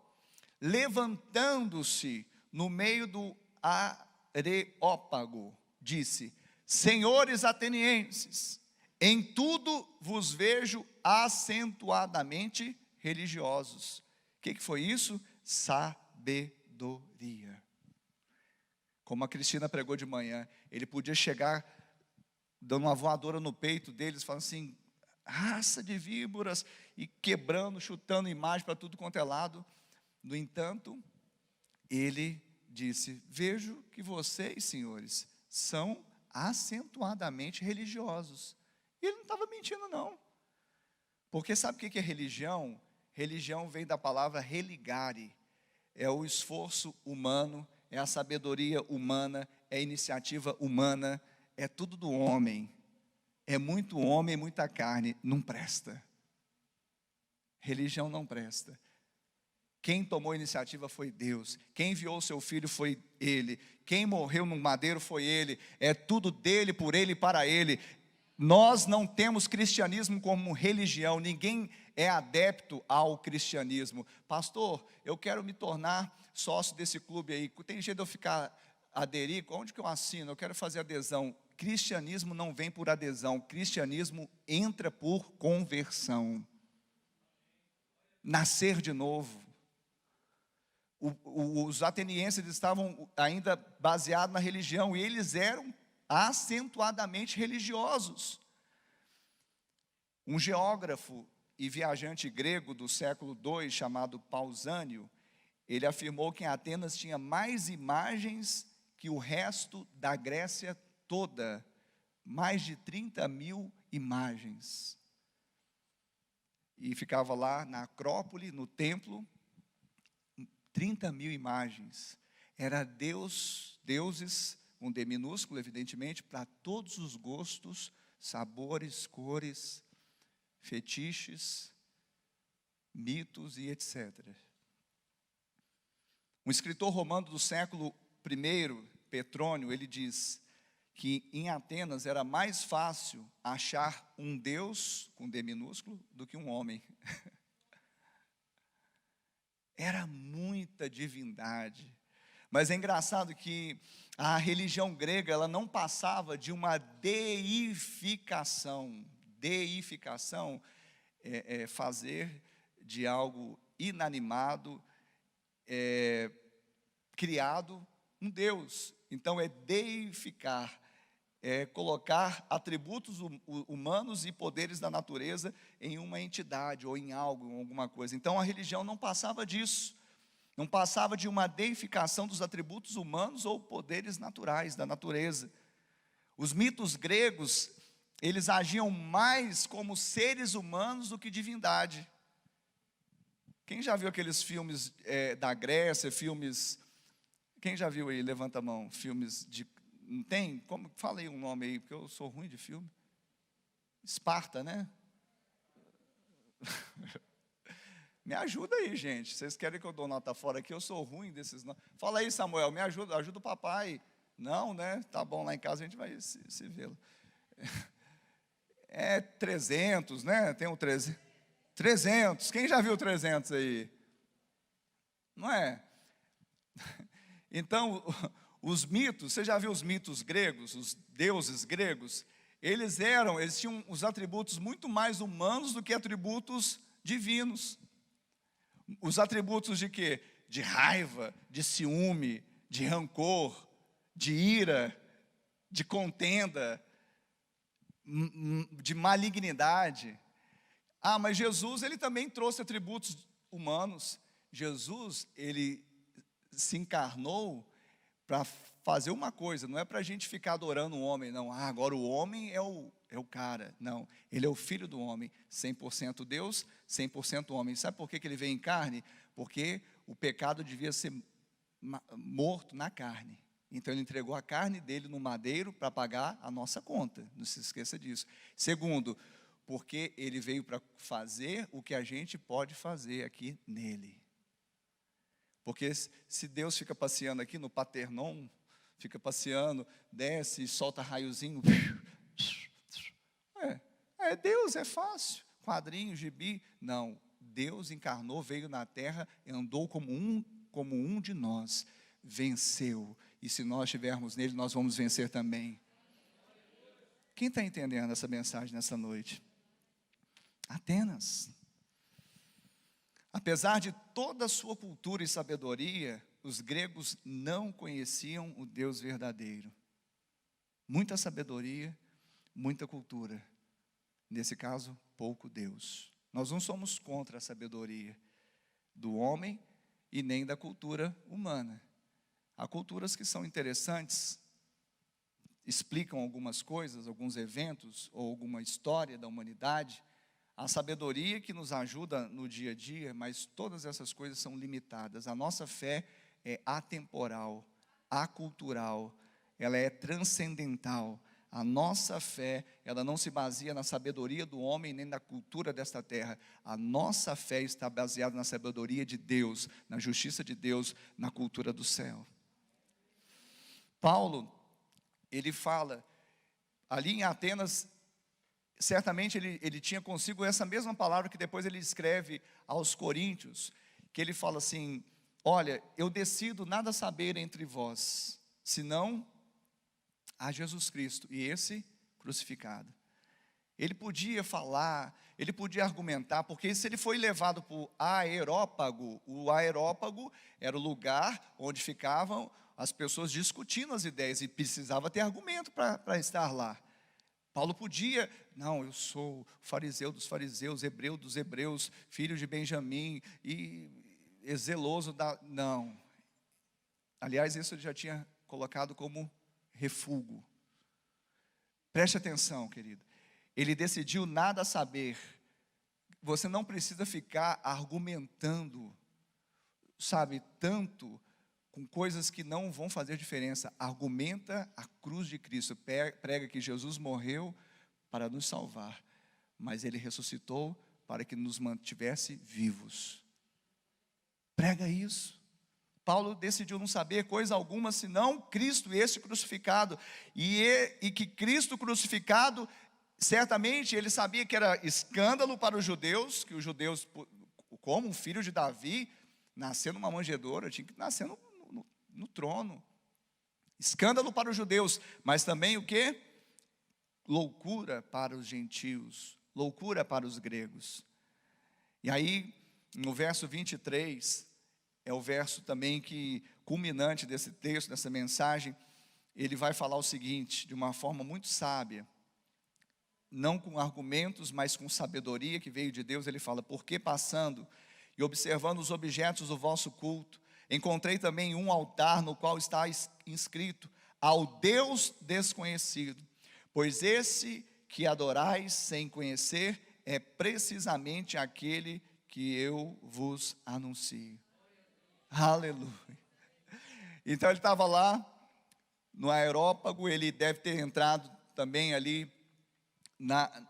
levantando-se no meio do Areópago, disse, senhores atenienses, em tudo vos vejo acentuadamente religiosos. O que foi isso? Sabedoria. Como a Cristina pregou de manhã, ele podia chegar dando uma voadora no peito deles, falando assim, raça de víboras, e quebrando, chutando imagem para tudo quanto é lado. No entanto, ele disse, vejo que vocês, senhores, são acentuadamente religiosos. E ele não estava mentindo não, porque sabe o que é religião? Religião vem da palavra religare, é o esforço humano, é a sabedoria humana, é a iniciativa humana, é tudo do homem, é muito homem, muita carne, não presta, religião não presta. Quem tomou a iniciativa foi Deus, quem enviou o seu filho foi Ele, quem morreu no madeiro foi Ele, é tudo dele, por Ele e para Ele. Nós não temos cristianismo como religião, ninguém é adepto ao cristianismo. Pastor, eu quero me tornar sócio desse clube aí, tem jeito de eu aderir, onde que eu assino? Eu quero fazer adesão. Cristianismo não vem por adesão, cristianismo entra por conversão. Nascer de novo. Os atenienses estavam ainda baseados na religião, e eles eram acentuadamente religiosos. Um geógrafo e viajante grego do século II, chamado Pausânio, ele afirmou que em Atenas tinha mais imagens que o resto da Grécia toda, mais de 30.000 imagens. E ficava lá na Acrópole, no templo, 30.000 imagens. Era deuses, com D minúsculo, evidentemente, para todos os gostos, sabores, cores, fetiches, mitos e etc. Um escritor romano do século I, Petrônio, ele diz que em Atenas era mais fácil achar um Deus, com D minúsculo, do que um homem. Era muita divindade. Mas é engraçado que a religião grega, ela não passava de uma deificação. Deificação é fazer de algo inanimado, criado, um Deus. Então é deificar, é colocar atributos humanos e poderes da natureza em uma entidade, ou em algo, em alguma coisa. Então a religião não passava disso. Não passava de uma deificação dos atributos humanos ou poderes naturais da natureza. Os mitos gregos, eles agiam mais como seres humanos do que divindade. Quem já viu aqueles filmes da Grécia, filmes... Quem já viu aí? Levanta a mão. Filmes de... Não tem? Como? Fala aí um nome aí, porque eu sou ruim de filme. Esparta, né? Me ajuda aí, gente. Vocês querem que eu dou nota fora aqui? Eu sou ruim desses nomes. Fala aí, Samuel, me ajuda, ajuda o papai. Não, né? Tá bom, lá em casa a gente vai se vê-lo. 300, né? Tem um 300. 300. Quem já viu 300 aí? Não é? Então, os mitos, você já viu os mitos gregos, os deuses gregos? Eles tinham os atributos muito mais humanos do que atributos divinos. Os atributos de quê? De raiva, de ciúme, de rancor, de ira, de contenda, de malignidade. Mas Jesus, ele também trouxe atributos humanos. Jesus, ele se encarnou para fazer uma coisa, não é para a gente ficar adorando o homem, não. Agora o homem é o cara. Não, ele é o filho do homem, 100% Deus, 100% homem. Sabe por que ele veio em carne? Porque o pecado devia ser morto na carne. Então ele entregou a carne dele no madeiro para pagar a nossa conta. Não se esqueça disso. Segundo, porque ele veio para fazer o que a gente pode fazer aqui nele. Porque se Deus fica passeando aqui no Paternon, fica passeando, desce e solta raiozinho. Deus, é fácil. Quadrinho, gibi. Não, Deus encarnou, veio na terra, andou como um de nós. Venceu. E se nós estivermos nele, nós vamos vencer também. Quem está entendendo essa mensagem nessa noite? Atenas. Apesar de toda a sua cultura e sabedoria, os gregos não conheciam o Deus verdadeiro. Muita sabedoria, muita cultura. Nesse caso, pouco Deus. Nós não somos contra a sabedoria do homem e nem da cultura humana. Há culturas que são interessantes, explicam algumas coisas, alguns eventos ou alguma história da humanidade. A sabedoria que nos ajuda no dia a dia, mas todas essas coisas são limitadas. A nossa fé é atemporal, acultural, ela é transcendental. A nossa fé, ela não se baseia na sabedoria do homem, nem na cultura desta terra. A nossa fé está baseada na sabedoria de Deus, na justiça de Deus, na cultura do céu. Paulo, ele fala, ali em Atenas, certamente ele tinha consigo essa mesma palavra que depois ele escreve aos Coríntios, que ele fala assim: olha, eu decido nada saber entre vós, senão a Jesus Cristo e esse crucificado. Ele podia falar, ele podia argumentar, porque se ele foi levado para o aerópago era o lugar onde ficavam as pessoas discutindo as ideias, e precisava ter argumento para estar lá. Paulo podia, não, eu sou fariseu dos fariseus, hebreu dos hebreus, filho de Benjamim, e zeloso da... Não. Aliás, isso ele já tinha colocado como refúgio. Preste atenção, querido. Ele decidiu nada saber. Você não precisa ficar argumentando, sabe, tanto com coisas que não vão fazer diferença. Argumenta a cruz de Cristo. Prega que Jesus morreu para nos salvar, mas Ele ressuscitou para que nos mantivesse vivos. Prega isso. Paulo decidiu não saber coisa alguma, senão Cristo esse crucificado. E que Cristo crucificado, certamente ele sabia que era escândalo para os judeus, que os judeus, como um filho de Davi, nascer numa manjedoura, tinha que nascer no trono. Escândalo para os judeus, mas também o quê? Loucura para os gentios, loucura para os gregos. E aí, no verso 23, é o verso também que, culminante desse texto, dessa mensagem, ele vai falar o seguinte, de uma forma muito sábia, não com argumentos, mas com sabedoria que veio de Deus. Ele fala: porque passando e observando os objetos do vosso culto, encontrei também um altar no qual está inscrito: ao Deus desconhecido, pois esse que adorais sem conhecer é precisamente aquele que eu vos anuncio. Aleluia. Então ele estava lá no aerópago, ele deve ter entrado também ali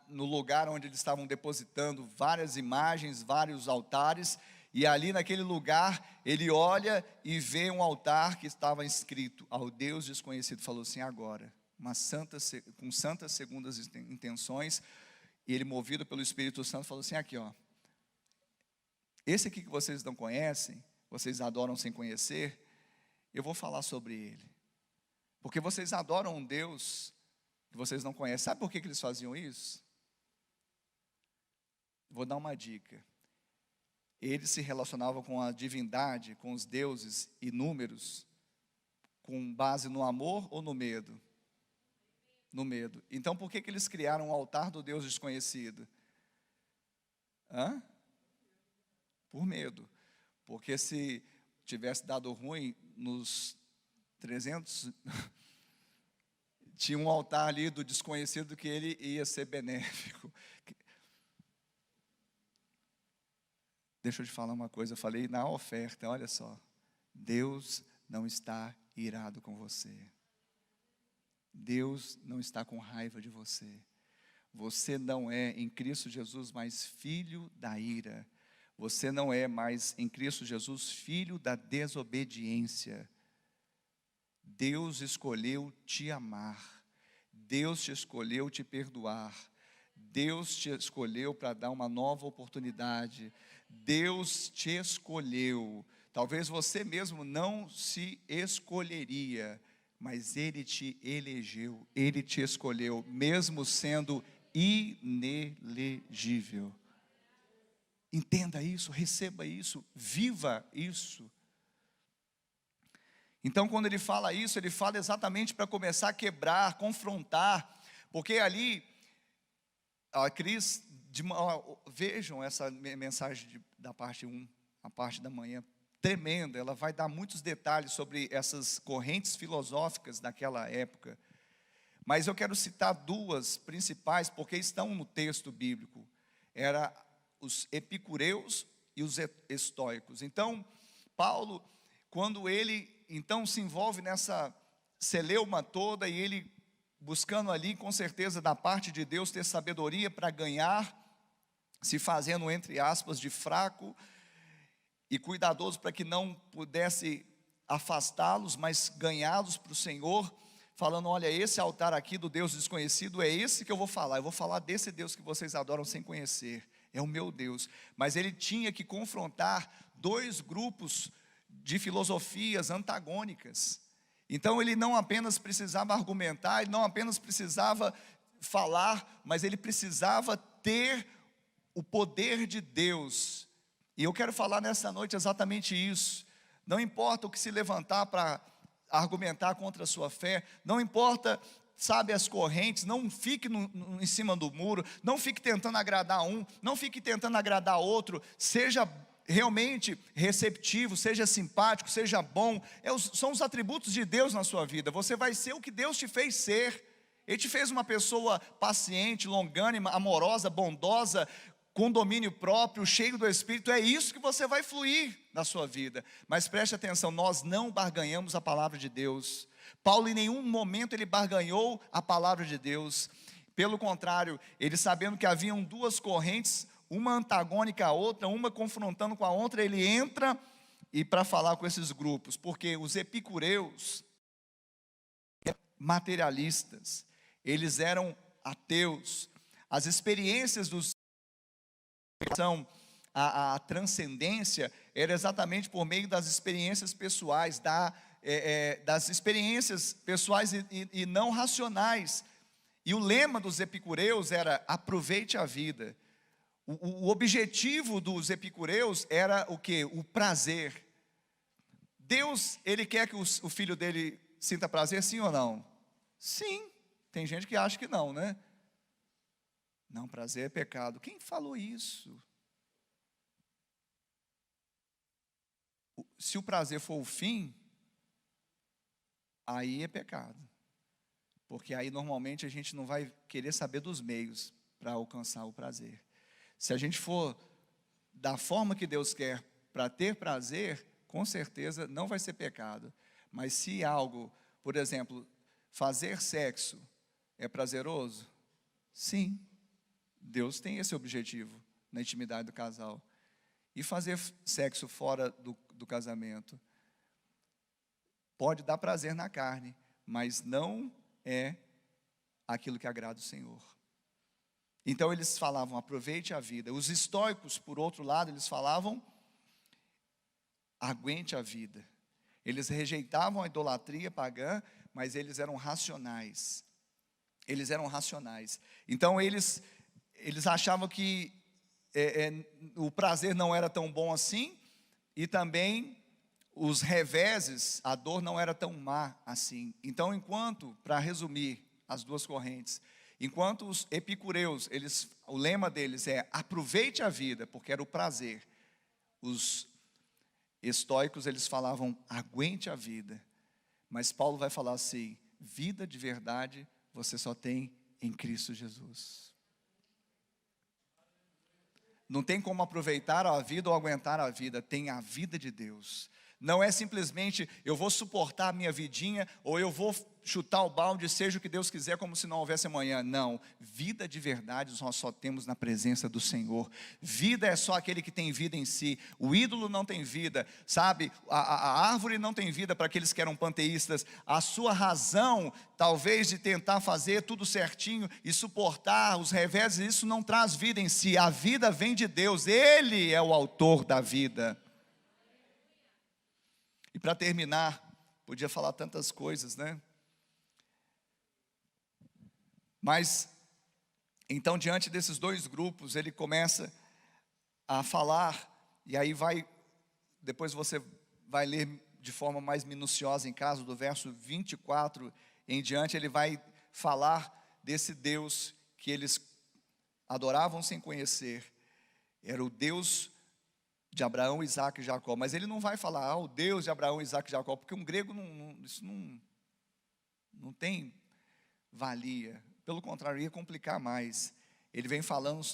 no lugar onde eles estavam depositando várias imagens, vários altares, e ali naquele lugar ele olha e vê um altar que estava inscrito: ao Deus desconhecido. Falou assim: agora, com santas segundas intenções, e ele, movido pelo Espírito Santo, falou assim: aqui ó, esse aqui que vocês não conhecem, vocês adoram sem conhecer, eu vou falar sobre ele, porque vocês adoram um Deus que vocês não conhecem. Sabe por que eles faziam isso? Vou dar uma dica. Eles se relacionavam com a divindade, com os deuses inúmeros, com base no amor ou no medo? No medo. Então por que eles criaram o altar do Deus desconhecido? Por medo. Porque se tivesse dado ruim nos 300, tinha um altar ali do desconhecido que ele ia ser benéfico. Deixa eu te falar uma coisa, eu falei na oferta, olha só. Deus não está irado com você. Deus não está com raiva de você. Você não é em Cristo Jesus mais filho da ira. Você não é mais em Cristo Jesus filho da desobediência. Deus escolheu te amar. Deus te escolheu te perdoar. Deus te escolheu para dar uma nova oportunidade. Deus te escolheu. Talvez você mesmo não se escolheria, mas Ele te elegeu. Ele te escolheu, mesmo sendo inelegível. Entenda isso, receba isso, viva isso. Então quando ele fala isso, ele fala exatamente para começar a quebrar, confrontar, porque ali, a Cris, vejam essa mensagem da parte 1, a parte da manhã, tremenda, ela vai dar muitos detalhes sobre essas correntes filosóficas daquela época, mas eu quero citar duas principais, porque estão no texto bíblico, era os epicureus e os estoicos. Então, Paulo, quando ele então se envolve nessa celeuma toda, e ele buscando ali, com certeza, da parte de Deus, ter sabedoria para ganhar, se fazendo, entre aspas, de fraco e cuidadoso para que não pudesse afastá-los, mas ganhá-los para o Senhor, falando: olha, esse altar aqui do Deus desconhecido é esse que eu vou falar desse Deus que vocês adoram sem conhecer, é o meu Deus. Mas ele tinha que confrontar dois grupos de filosofias antagônicas. Então ele não apenas precisava argumentar, ele não apenas precisava falar, mas ele precisava ter o poder de Deus. E eu quero falar nessa noite exatamente isso. Não importa o que se levantar para argumentar contra a sua fé, não importa, sabe, as correntes, não fique em cima do muro, não fique tentando agradar um, não fique tentando agradar outro, seja realmente receptivo, seja simpático, seja bom, são os atributos de Deus na sua vida. Você vai ser o que Deus te fez ser. Ele te fez uma pessoa paciente, longânima, amorosa, bondosa, com domínio próprio, cheio do Espírito. É isso que você vai fluir na sua vida. Mas preste atenção, nós não barganhamos a palavra de Deus. Paulo em nenhum momento ele barganhou a palavra de Deus. Pelo contrário, ele, sabendo que haviam duas correntes, uma antagônica à outra, uma confrontando com a outra, ele entra e para falar com esses grupos, porque os epicureus, materialistas, eles eram ateus. As experiências a transcendência era exatamente por meio das experiências pessoais, das experiências pessoais e não racionais. E o lema dos epicureus era: aproveite a vida. O objetivo dos epicureus era o quê? O prazer. Deus, ele quer que o filho dele sinta prazer, sim ou não? Sim. Tem gente que acha que não, né? Não, prazer é pecado. Quem falou isso? Se o prazer for o fim, aí é pecado. Porque aí normalmente a gente não vai querer saber dos meios para alcançar o prazer. Se a gente for da forma que Deus quer para ter prazer, com certeza não vai ser pecado. Mas se algo, por exemplo, fazer sexo é prazeroso? Sim. Deus tem esse objetivo na intimidade do casal. E fazer sexo fora do casamento pode dar prazer na carne, mas não é aquilo que agrada o Senhor. Então eles falavam: aproveite a vida. Os estoicos, por outro lado, eles falavam: aguente a vida. Eles rejeitavam a idolatria pagã, mas eles eram racionais. Eles eram racionais. Então eles achavam que o prazer não era tão bom assim, e também os reveses, a dor não era tão má assim. Então, para resumir as duas correntes, enquanto os epicureus, o lema deles é: aproveite a vida, porque era o prazer. Os estoicos, eles falavam: aguente a vida. Mas Paulo vai falar assim: vida de verdade você só tem em Cristo Jesus. Não tem como aproveitar a vida ou aguentar a vida, tem a vida de Deus. Não é simplesmente eu vou suportar a minha vidinha, ou eu vou chutar o balde, seja o que Deus quiser, como se não houvesse amanhã. Não, vida de verdade nós só temos na presença do Senhor. Vida é só aquele que tem vida em si. O ídolo não tem vida, sabe? A árvore não tem vida para aqueles que eram panteístas. A sua razão, talvez, de tentar fazer tudo certinho e suportar os reveses, isso não traz vida em si. A vida vem de Deus, Ele é o autor da vida. E para terminar, podia falar tantas coisas, né? Mas, então, diante desses dois grupos, ele começa a falar, e aí depois você vai ler de forma mais minuciosa em casa, do verso 24 em diante, ele vai falar desse Deus que eles adoravam sem conhecer. Era o Deus de Abraão, Isaac e Jacó. Mas ele não vai falar: o Deus de Abraão, Isaac e Jacó, porque um grego isso não tem valia. Pelo contrário, ia complicar mais. Ele vem falando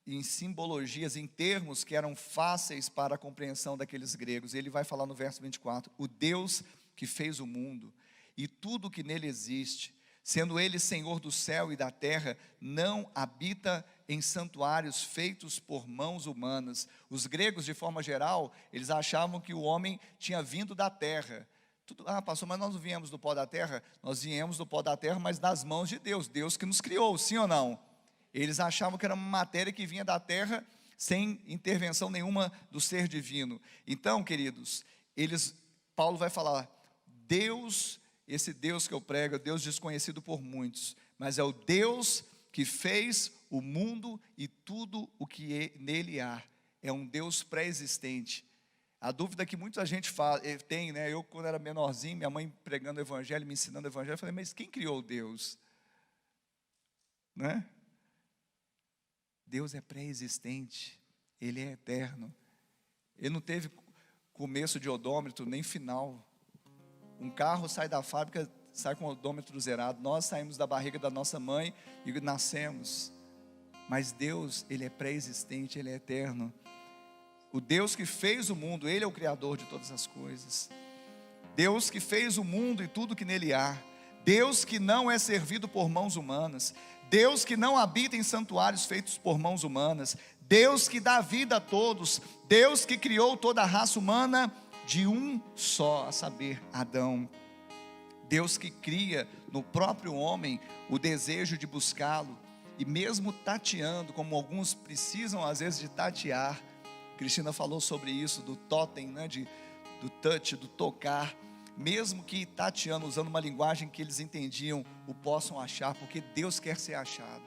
em simbologias, em termos que eram fáceis para a compreensão daqueles gregos. Ele vai falar no verso 24: o Deus que fez o mundo e tudo que nele existe, sendo Ele Senhor do céu e da terra, não habita em santuários feitos por mãos humanas. Os gregos, de forma geral, eles achavam que o homem tinha vindo da terra. Pastor, mas nós não viemos do pó da terra? Nós viemos do pó da terra, mas das mãos de Deus, Deus que nos criou, sim ou não? Eles achavam que era uma matéria que vinha da terra, sem intervenção nenhuma do ser divino. Então, queridos, Paulo vai falar: Deus, esse Deus que eu prego, é Deus desconhecido por muitos, mas é o Deus que fez o mundo e tudo o que nele há. É um Deus pré-existente. A dúvida que muita gente tem, né? Eu, quando era menorzinho, minha mãe pregando o evangelho, me ensinando o evangelho, eu falei, mas quem criou Deus? Né? Deus é pré-existente, Ele é eterno. Ele não teve começo de odômetro, nem final. Um carro sai da fábrica, sai com o odômetro zerado. Nós saímos da barriga da nossa mãe e nascemos. Mas Deus, Ele é pré-existente, Ele é eterno. O Deus que fez o mundo, Ele é o Criador de todas as coisas. Deus que fez o mundo e tudo que nele há. Deus que não é servido por mãos humanas. Deus que não habita em santuários feitos por mãos humanas. Deus que dá vida a todos. Deus que criou toda a raça humana de um só, a saber, Adão. Deus que cria no próprio homem o desejo de buscá-lo. E mesmo tateando, como alguns precisam às vezes de tatear. Cristina falou sobre isso, do totem, né, do touch, do tocar. Mesmo que tateando, usando uma linguagem que eles entendiam, o possam achar, porque Deus quer ser achado.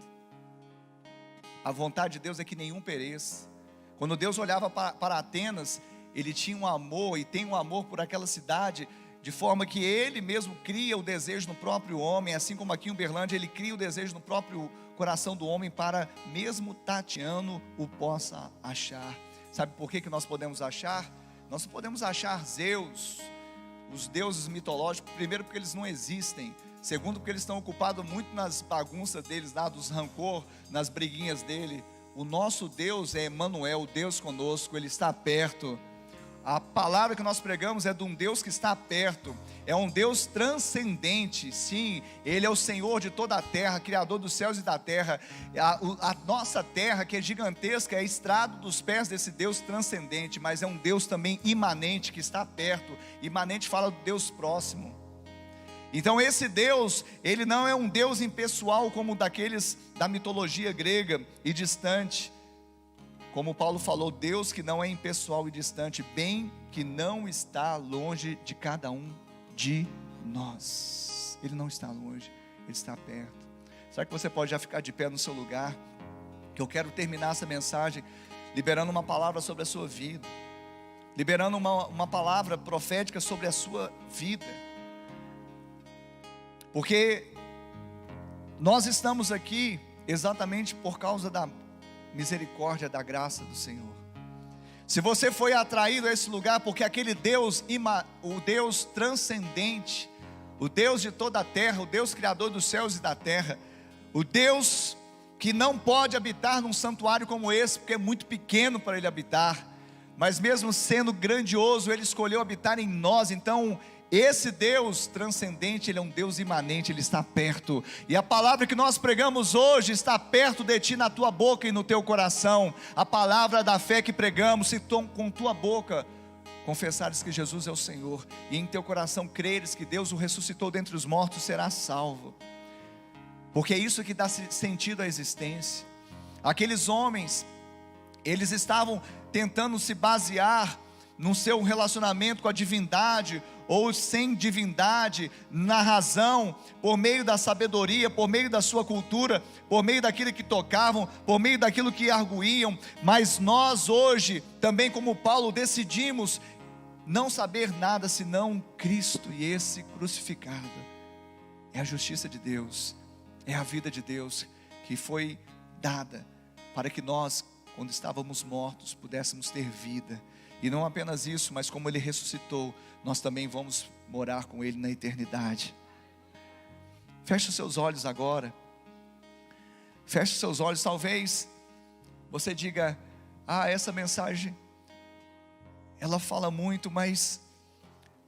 A vontade de Deus é que nenhum pereça. Quando Deus olhava para Atenas, Ele tinha um amor e tem um amor por aquela cidade, de forma que Ele mesmo cria o desejo no próprio homem, assim como aqui em Uberlândia, Ele cria o desejo no próprio coração do homem para, mesmo tateando, o possa achar. Sabe por que nós podemos achar? Nós podemos achar Zeus, os deuses mitológicos, primeiro porque eles não existem, segundo porque eles estão ocupados muito nas bagunças deles, lá dos rancor, nas briguinhas dele. O nosso Deus é Emanuel, o Deus conosco, Ele está perto. A palavra que nós pregamos é de um Deus que está perto, é um Deus transcendente, sim, Ele é o Senhor de toda a terra, Criador dos céus e da terra. A nossa terra, que é gigantesca, é estrado dos pés desse Deus transcendente, mas é um Deus também imanente, que está perto. Imanente fala do Deus próximo. Então esse Deus, Ele não é um Deus impessoal como daqueles da mitologia grega e distante. Como Paulo falou, Deus que não é impessoal e distante, bem que não está longe de cada um de nós. Ele não está longe, Ele está perto. Será que você pode já ficar de pé no seu lugar? Que eu quero terminar essa mensagem liberando uma palavra sobre a sua vida, liberando uma palavra profética sobre a sua vida. Porque nós estamos aqui exatamente por causa da misericórdia, da graça do Senhor. Se você foi atraído a esse lugar porque aquele Deus, o Deus transcendente, o Deus de toda a terra, o Deus criador dos céus e da terra, o Deus que não pode habitar num santuário como esse, porque é muito pequeno para Ele habitar, mas mesmo sendo grandioso, Ele escolheu habitar em nós. Então esse Deus transcendente, Ele é um Deus imanente, Ele está perto. E a palavra que nós pregamos hoje está perto de ti, na tua boca e no teu coração. A palavra da fé que pregamos, se com tua boca confessares que Jesus é o Senhor, e em teu coração creres que Deus o ressuscitou dentre os mortos, serás salvo. Porque é isso que dá sentido à existência. Aqueles homens, eles estavam tentando se basear no seu relacionamento com a divindade, ou sem divindade, na razão, por meio da sabedoria, por meio da sua cultura, por meio daquilo que tocavam, por meio daquilo que arguíam. Mas nós hoje, também como Paulo, decidimos não saber nada senão Cristo e esse crucificado. É a justiça de Deus, é a vida de Deus que foi dada para que nós, quando estávamos mortos, pudéssemos ter vida. E não apenas isso, mas como Ele ressuscitou, nós também vamos morar com Ele na eternidade. Feche os seus olhos agora. Feche os seus olhos. Talvez você diga: essa mensagem, ela fala muito, mas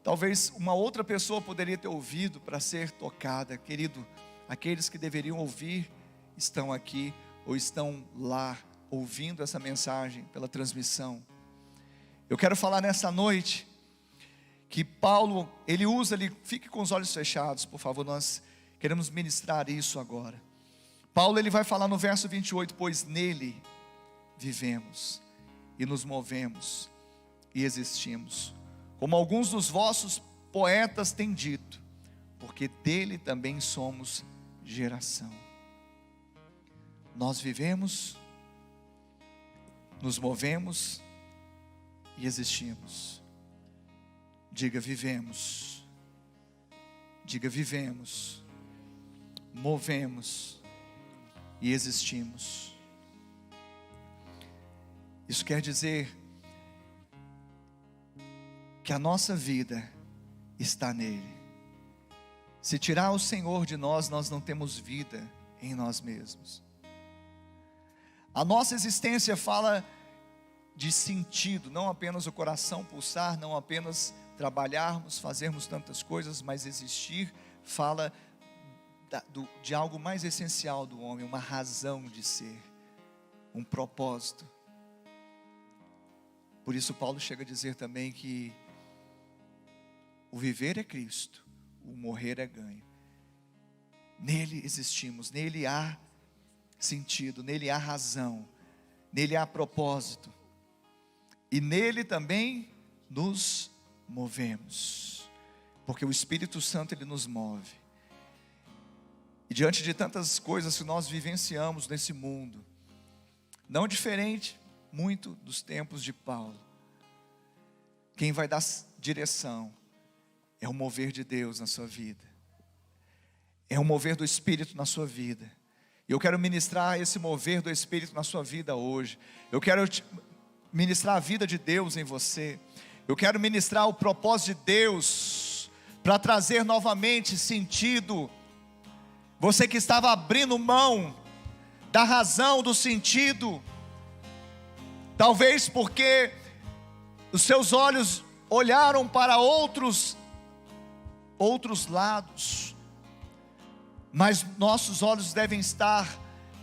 talvez uma outra pessoa poderia ter ouvido para ser tocada. Querido, aqueles que deveriam ouvir estão aqui, ou estão lá, ouvindo essa mensagem pela transmissão. Eu quero falar nessa noite que Paulo, ele usa, fique com os olhos fechados, por favor, nós queremos ministrar isso agora. Paulo, ele vai falar no verso 28, pois nele vivemos e nos movemos e existimos, como alguns dos vossos poetas têm dito, porque dele também somos geração. Nós vivemos, nos movemos e existimos. Diga vivemos. Diga vivemos, movemos e existimos. Isso quer dizer que a nossa vida está nele. Se tirar o Senhor de nós, nós não temos vida em nós mesmos. A nossa existência fala de sentido, não apenas o coração pulsar, não apenas trabalharmos, fazermos tantas coisas, mas existir fala de algo mais essencial do homem, uma razão de ser, um propósito. Por isso Paulo chega a dizer também que o viver é Cristo, o morrer é ganho. Nele existimos, nele há sentido, nele há razão, nele há propósito. E nele também nos movemos, porque o Espírito Santo ele nos move. E diante de tantas coisas que nós vivenciamos nesse mundo, não diferente muito dos tempos de Paulo, quem vai dar direção é o mover de Deus na sua vida, é o mover do Espírito na sua vida. E eu quero ministrar esse mover do Espírito na sua vida hoje. Eu quero ministrar a vida de Deus em você. Eu quero ministrar o propósito de Deus para trazer novamente sentido. Você que estava abrindo mão da razão, do sentido, talvez porque os seus olhos olharam para outros lados, mas nossos olhos devem estar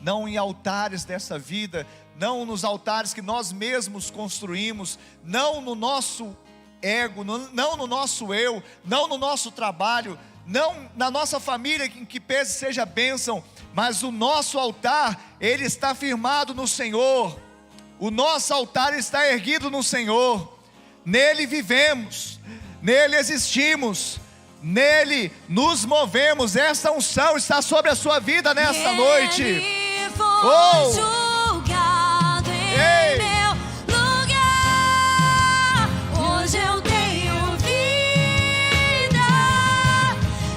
não em altares dessa vida, não nos altares que nós mesmos construímos, não no nosso ego, não no nosso eu, não no nosso trabalho, não na nossa família em que pese seja bênção, mas o nosso altar, ele está firmado no Senhor. O nosso altar está erguido no Senhor. Nele vivemos, nele existimos, nele nos movemos. Essa unção está sobre a sua vida nesta noite. Ele foi julgado em meu lugar. Hoje eu tenho vida.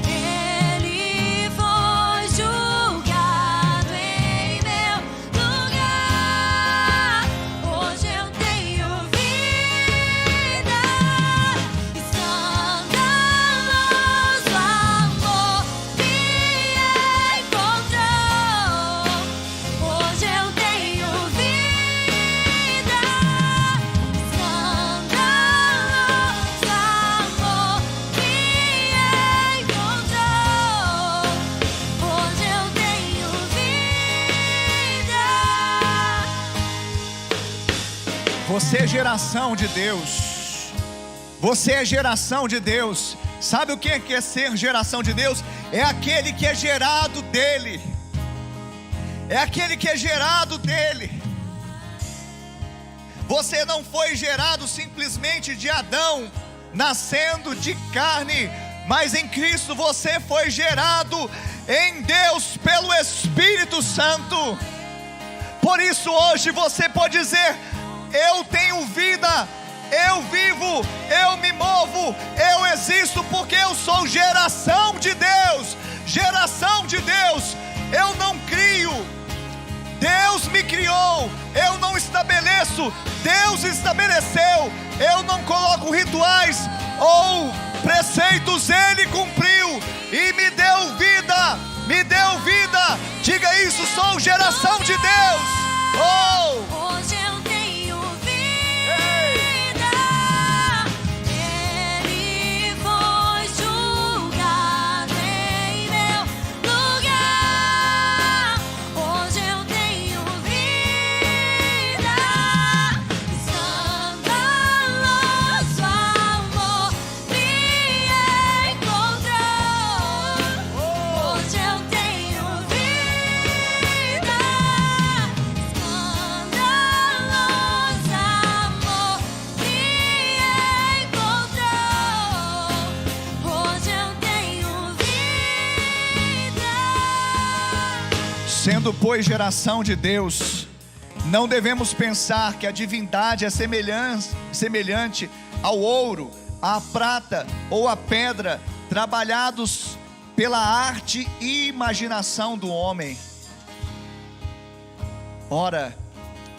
Ele foi julgado em meu lugar. Hoje eu tenho vida. Escandaloso amor me encontrou. Hoje eu tenho vida. Escandaloso amor me encontrou. Hoje eu tenho vida. Você é geração de Deus. Você é geração de Deus. Sabe o que é ser geração de Deus? É aquele que é gerado dele. É aquele que é gerado dele. Você não foi gerado simplesmente de Adão, nascendo de carne, mas em Cristo você foi gerado em Deus pelo Espírito Santo. Por isso hoje você pode dizer: eu tenho vida, eu vivo, eu me movo, eu existo, porque eu sou geração de Deus. Geração de Deus. Eu não crio, Deus me criou. Eu não estabeleço, Deus estabeleceu. Eu não coloco rituais ou preceitos, Ele cumpriu e me deu vida, me deu vida. Diga isso: sou geração de Deus. Oh! Hoje eu tenho vida. Ele foi julgado em meu lugar. Hoje eu tenho vida. Escandaloso amor me encontrou. Hoje eu tenho vida. Escandaloso Sendo, pois, geração de Deus, não devemos pensar que a divindade é semelhante ao ouro, à prata ou à pedra, trabalhados pela arte e imaginação do homem. Ora,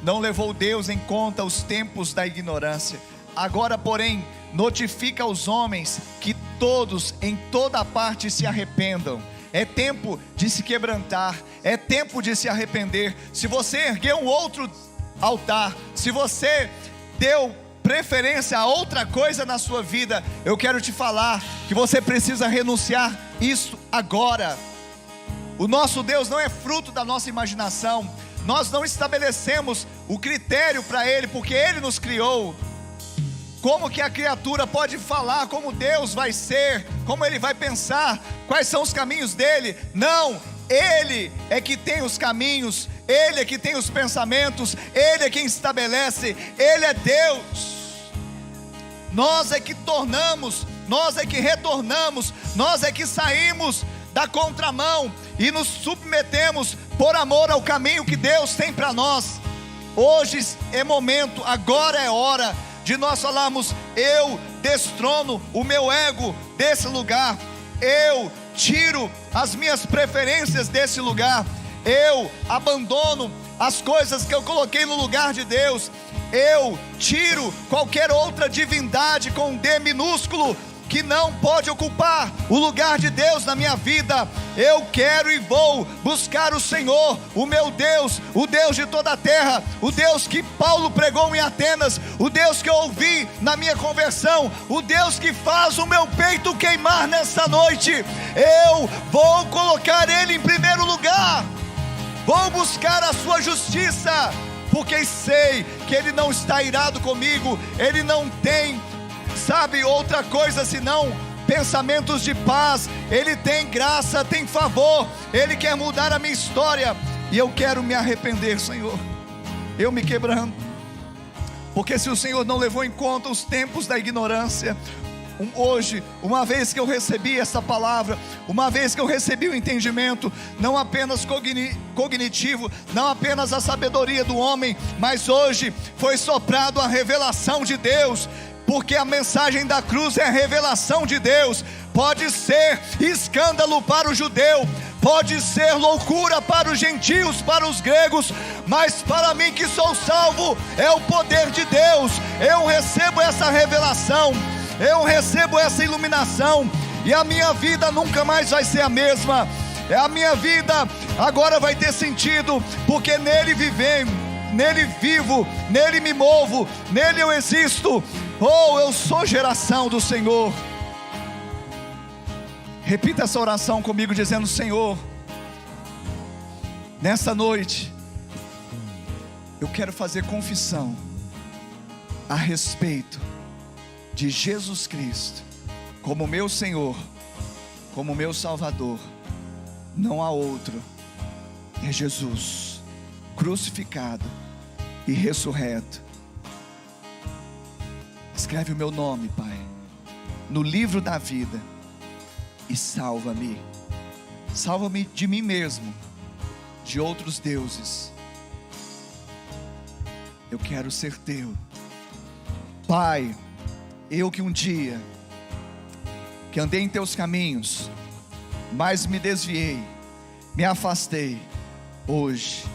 não levou Deus em conta os tempos da ignorância. Agora, porém, notifica aos homens que todos, em toda parte, se arrependam. É tempo de se quebrantar, é tempo de se arrepender. Se você ergueu um outro altar, se você deu preferência a outra coisa na sua vida, eu quero te falar que você precisa renunciar isso agora. O nosso Deus não é fruto da nossa imaginação. Nós não estabelecemos o critério para Ele, porque Ele nos criou. Como que a criatura pode falar como Deus vai ser, como Ele vai pensar, quais são os caminhos dEle? Não, Ele é que tem os caminhos, Ele é que tem os pensamentos, Ele é quem estabelece, Ele é Deus. Nós é que tornamos, nós é que retornamos, nós é que saímos da contramão e nos submetemos por amor ao caminho que Deus tem para nós. Hoje é momento, agora é hora de nós falarmos: eu destrono o meu ego desse lugar, eu tiro as minhas preferências desse lugar, eu abandono as coisas que eu coloquei no lugar de Deus, eu tiro qualquer outra divindade com D minúsculo que não pode ocupar o lugar de Deus na minha vida. Eu quero e vou buscar o Senhor, o meu Deus, o Deus de toda a terra, o Deus que Paulo pregou em Atenas, o Deus que eu ouvi na minha conversão, o Deus que faz o meu peito queimar nessa noite. Eu vou colocar Ele em primeiro lugar, vou buscar a sua justiça, porque sei que Ele não está irado comigo, Ele não tem, sabe, outra coisa senão pensamentos de paz. Ele tem graça, tem favor, Ele quer mudar a minha história, e eu quero me arrepender, Senhor. Eu me quebrando, porque se o Senhor não levou em conta os tempos da ignorância, hoje, uma vez que eu recebi essa palavra, uma vez que eu recebi o entendimento, não apenas cognitivo, não apenas a sabedoria do homem, mas hoje foi soprado a revelação de Deus, porque a mensagem da cruz é a revelação de Deus. Pode ser escândalo para o judeu, pode ser loucura para os gentios, para os gregos, mas para mim que sou salvo, é o poder de Deus. Eu recebo essa revelação, eu recebo essa iluminação, e a minha vida nunca mais vai ser a mesma. A minha vida agora vai ter sentido, porque nele vivemos, nele vivo, nele me movo, nele eu existo. Oh, eu sou geração do Senhor. Repita essa oração comigo, dizendo: Senhor, nessa noite eu quero fazer confissão a respeito de Jesus Cristo como meu Senhor, como meu Salvador. Não há outro, é Jesus crucificado e ressurreto. Escreve o meu nome, Pai, no livro da vida, e salva-me. Salva-me de mim mesmo, de outros deuses. Eu quero ser teu, Pai. Eu que um dia que andei em teus caminhos, mas me desviei, me afastei, hoje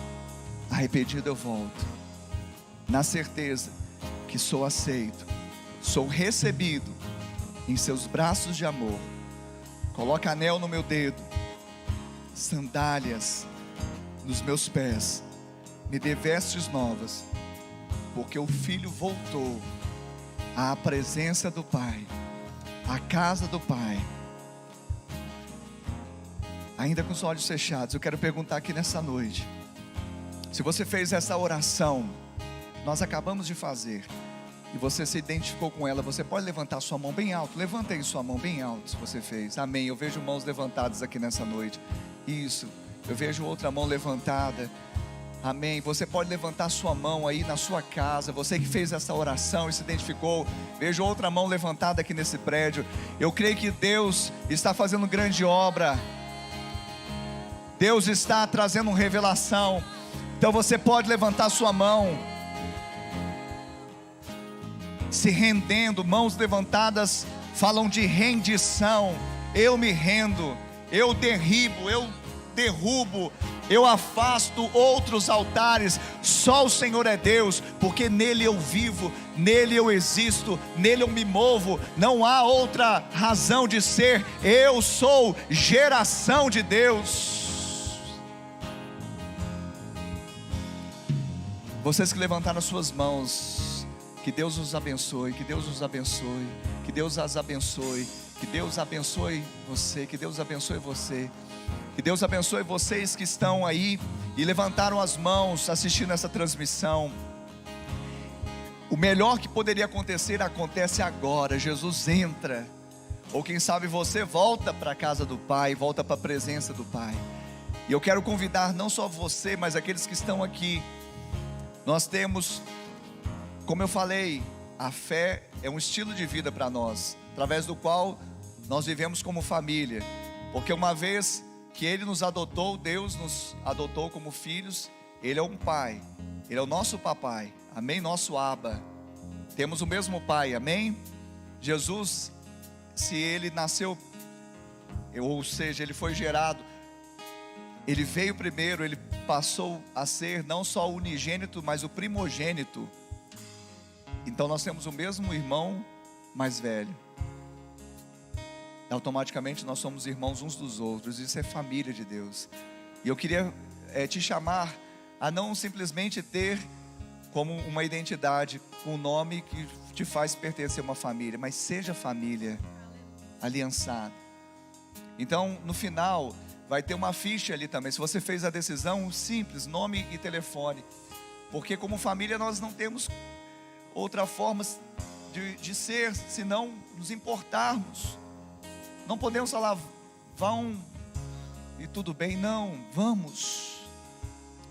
arrependido eu volto, na certeza que sou aceito, sou recebido em seus braços de amor. Coloca anel no meu dedo, sandálias nos meus pés, me dê vestes novas, porque o Filho voltou à presença do Pai, à casa do Pai. Ainda com os olhos fechados, eu quero perguntar aqui nessa noite, se você fez essa oração, nós acabamos de fazer, e você se identificou com ela, você pode levantar sua mão bem alto. Levanta aí sua mão bem alto se você fez. Amém. Eu vejo mãos levantadas aqui nessa noite. Isso, eu vejo outra mão levantada. Amém. Você pode levantar sua mão aí na sua casa, você que fez essa oração e se identificou. Vejo outra mão levantada aqui nesse prédio. Eu creio que Deus está fazendo grande obra. Deus está trazendo revelação. Então você pode levantar sua mão, se rendendo. Mãos levantadas falam de rendição. Eu me rendo, eu derribo, eu derrubo, eu afasto outros altares. Só o Senhor é Deus, porque nele eu vivo, nele eu existo, nele eu me movo. Não há outra razão de ser. Eu sou geração de Deus. Vocês que levantaram as suas mãos, que Deus os abençoe, que Deus os abençoe, que Deus as abençoe, que Deus abençoe você, que Deus abençoe você, que Deus abençoe vocês que estão aí e levantaram as mãos assistindo essa transmissão. O melhor que poderia acontecer, acontece agora. Jesus entra, ou quem sabe você volta para a casa do Pai, volta para a presença do Pai. E eu quero convidar não só você, mas aqueles que estão aqui. Nós temos, como eu falei, a fé é um estilo de vida para nós, através do qual nós vivemos como família. Porque uma vez que Ele nos adotou, Deus nos adotou como filhos. Ele é um pai, Ele é o nosso papai, amém? Nosso Abba, temos o mesmo pai, amém? Jesus, se Ele nasceu, ou seja, Ele foi gerado, Ele veio primeiro, Ele passou a ser não só o unigênito, mas o primogênito. Então nós temos o mesmo irmão mais velho. Automaticamente nós somos irmãos uns dos outros. Isso é família de Deus. E eu queria te chamar a não simplesmente ter como uma identidade, um nome que te faz pertencer a uma família, mas seja família aliançada. Então no final vai ter uma ficha ali também. Se você fez a decisão, simples, nome e telefone. Porque como família nós não temos outra forma de ser, senão nos importarmos. Não podemos falar, vão e tudo bem, não, vamos.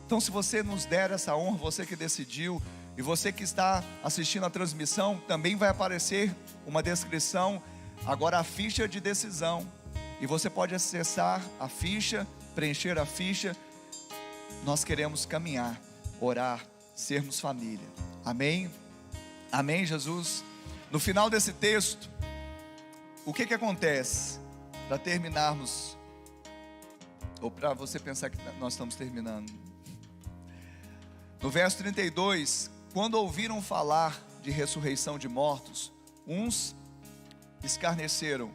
Então se você nos der essa honra, você que decidiu, e você que está assistindo a transmissão, também vai aparecer uma descrição, agora a ficha de decisão. E você pode acessar a ficha, preencher a ficha. Nós queremos caminhar, orar, sermos família, amém? Amém, Jesus? No final desse texto, o que acontece? Para terminarmos, ou para você pensar que nós estamos terminando. No verso 32, quando ouviram falar de ressurreição de mortos, uns escarneceram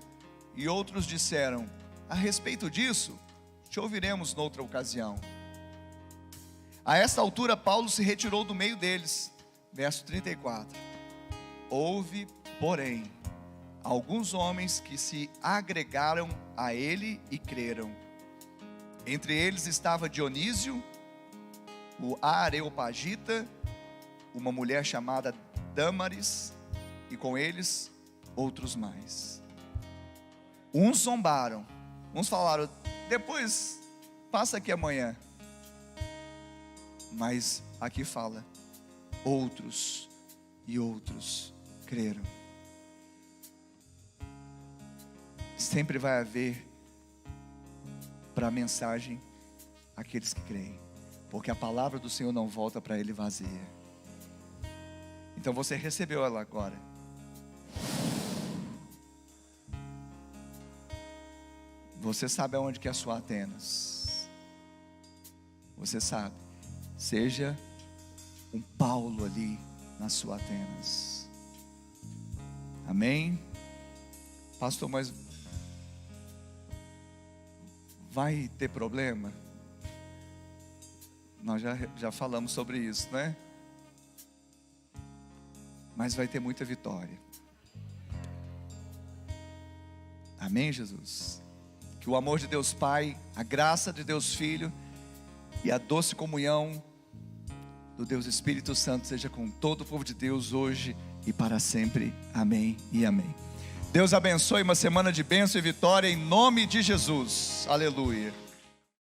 e outros disseram, a respeito disso, te ouviremos noutra ocasião. A esta altura Paulo se retirou do meio deles. Verso 34. Houve, porém, alguns homens que se agregaram a ele e creram. Entre eles estava Dionísio, o Areopagita, uma mulher chamada Dâmaris, e com eles outros mais. Uns zombaram, uns falaram, depois passa aqui amanhã. Mas aqui fala, outros e outros creram. Sempre vai haver para a mensagem aqueles que creem, porque a palavra do Senhor não volta para Ele vazia. Então você recebeu ela agora. Você sabe aonde que é a sua Atenas. Você sabe. Seja um Paulo ali na sua Atenas. Amém? Pastor, mas vai ter problema? Nós já falamos sobre isso, né? Mas vai ter muita vitória. Amém, Jesus? Que o amor de Deus Pai, a graça de Deus Filho e a doce comunhão do Deus Espírito Santo seja com todo o povo de Deus hoje e para sempre. Amém e amém. Deus abençoe, uma semana de bênção e vitória em nome de Jesus. Aleluia.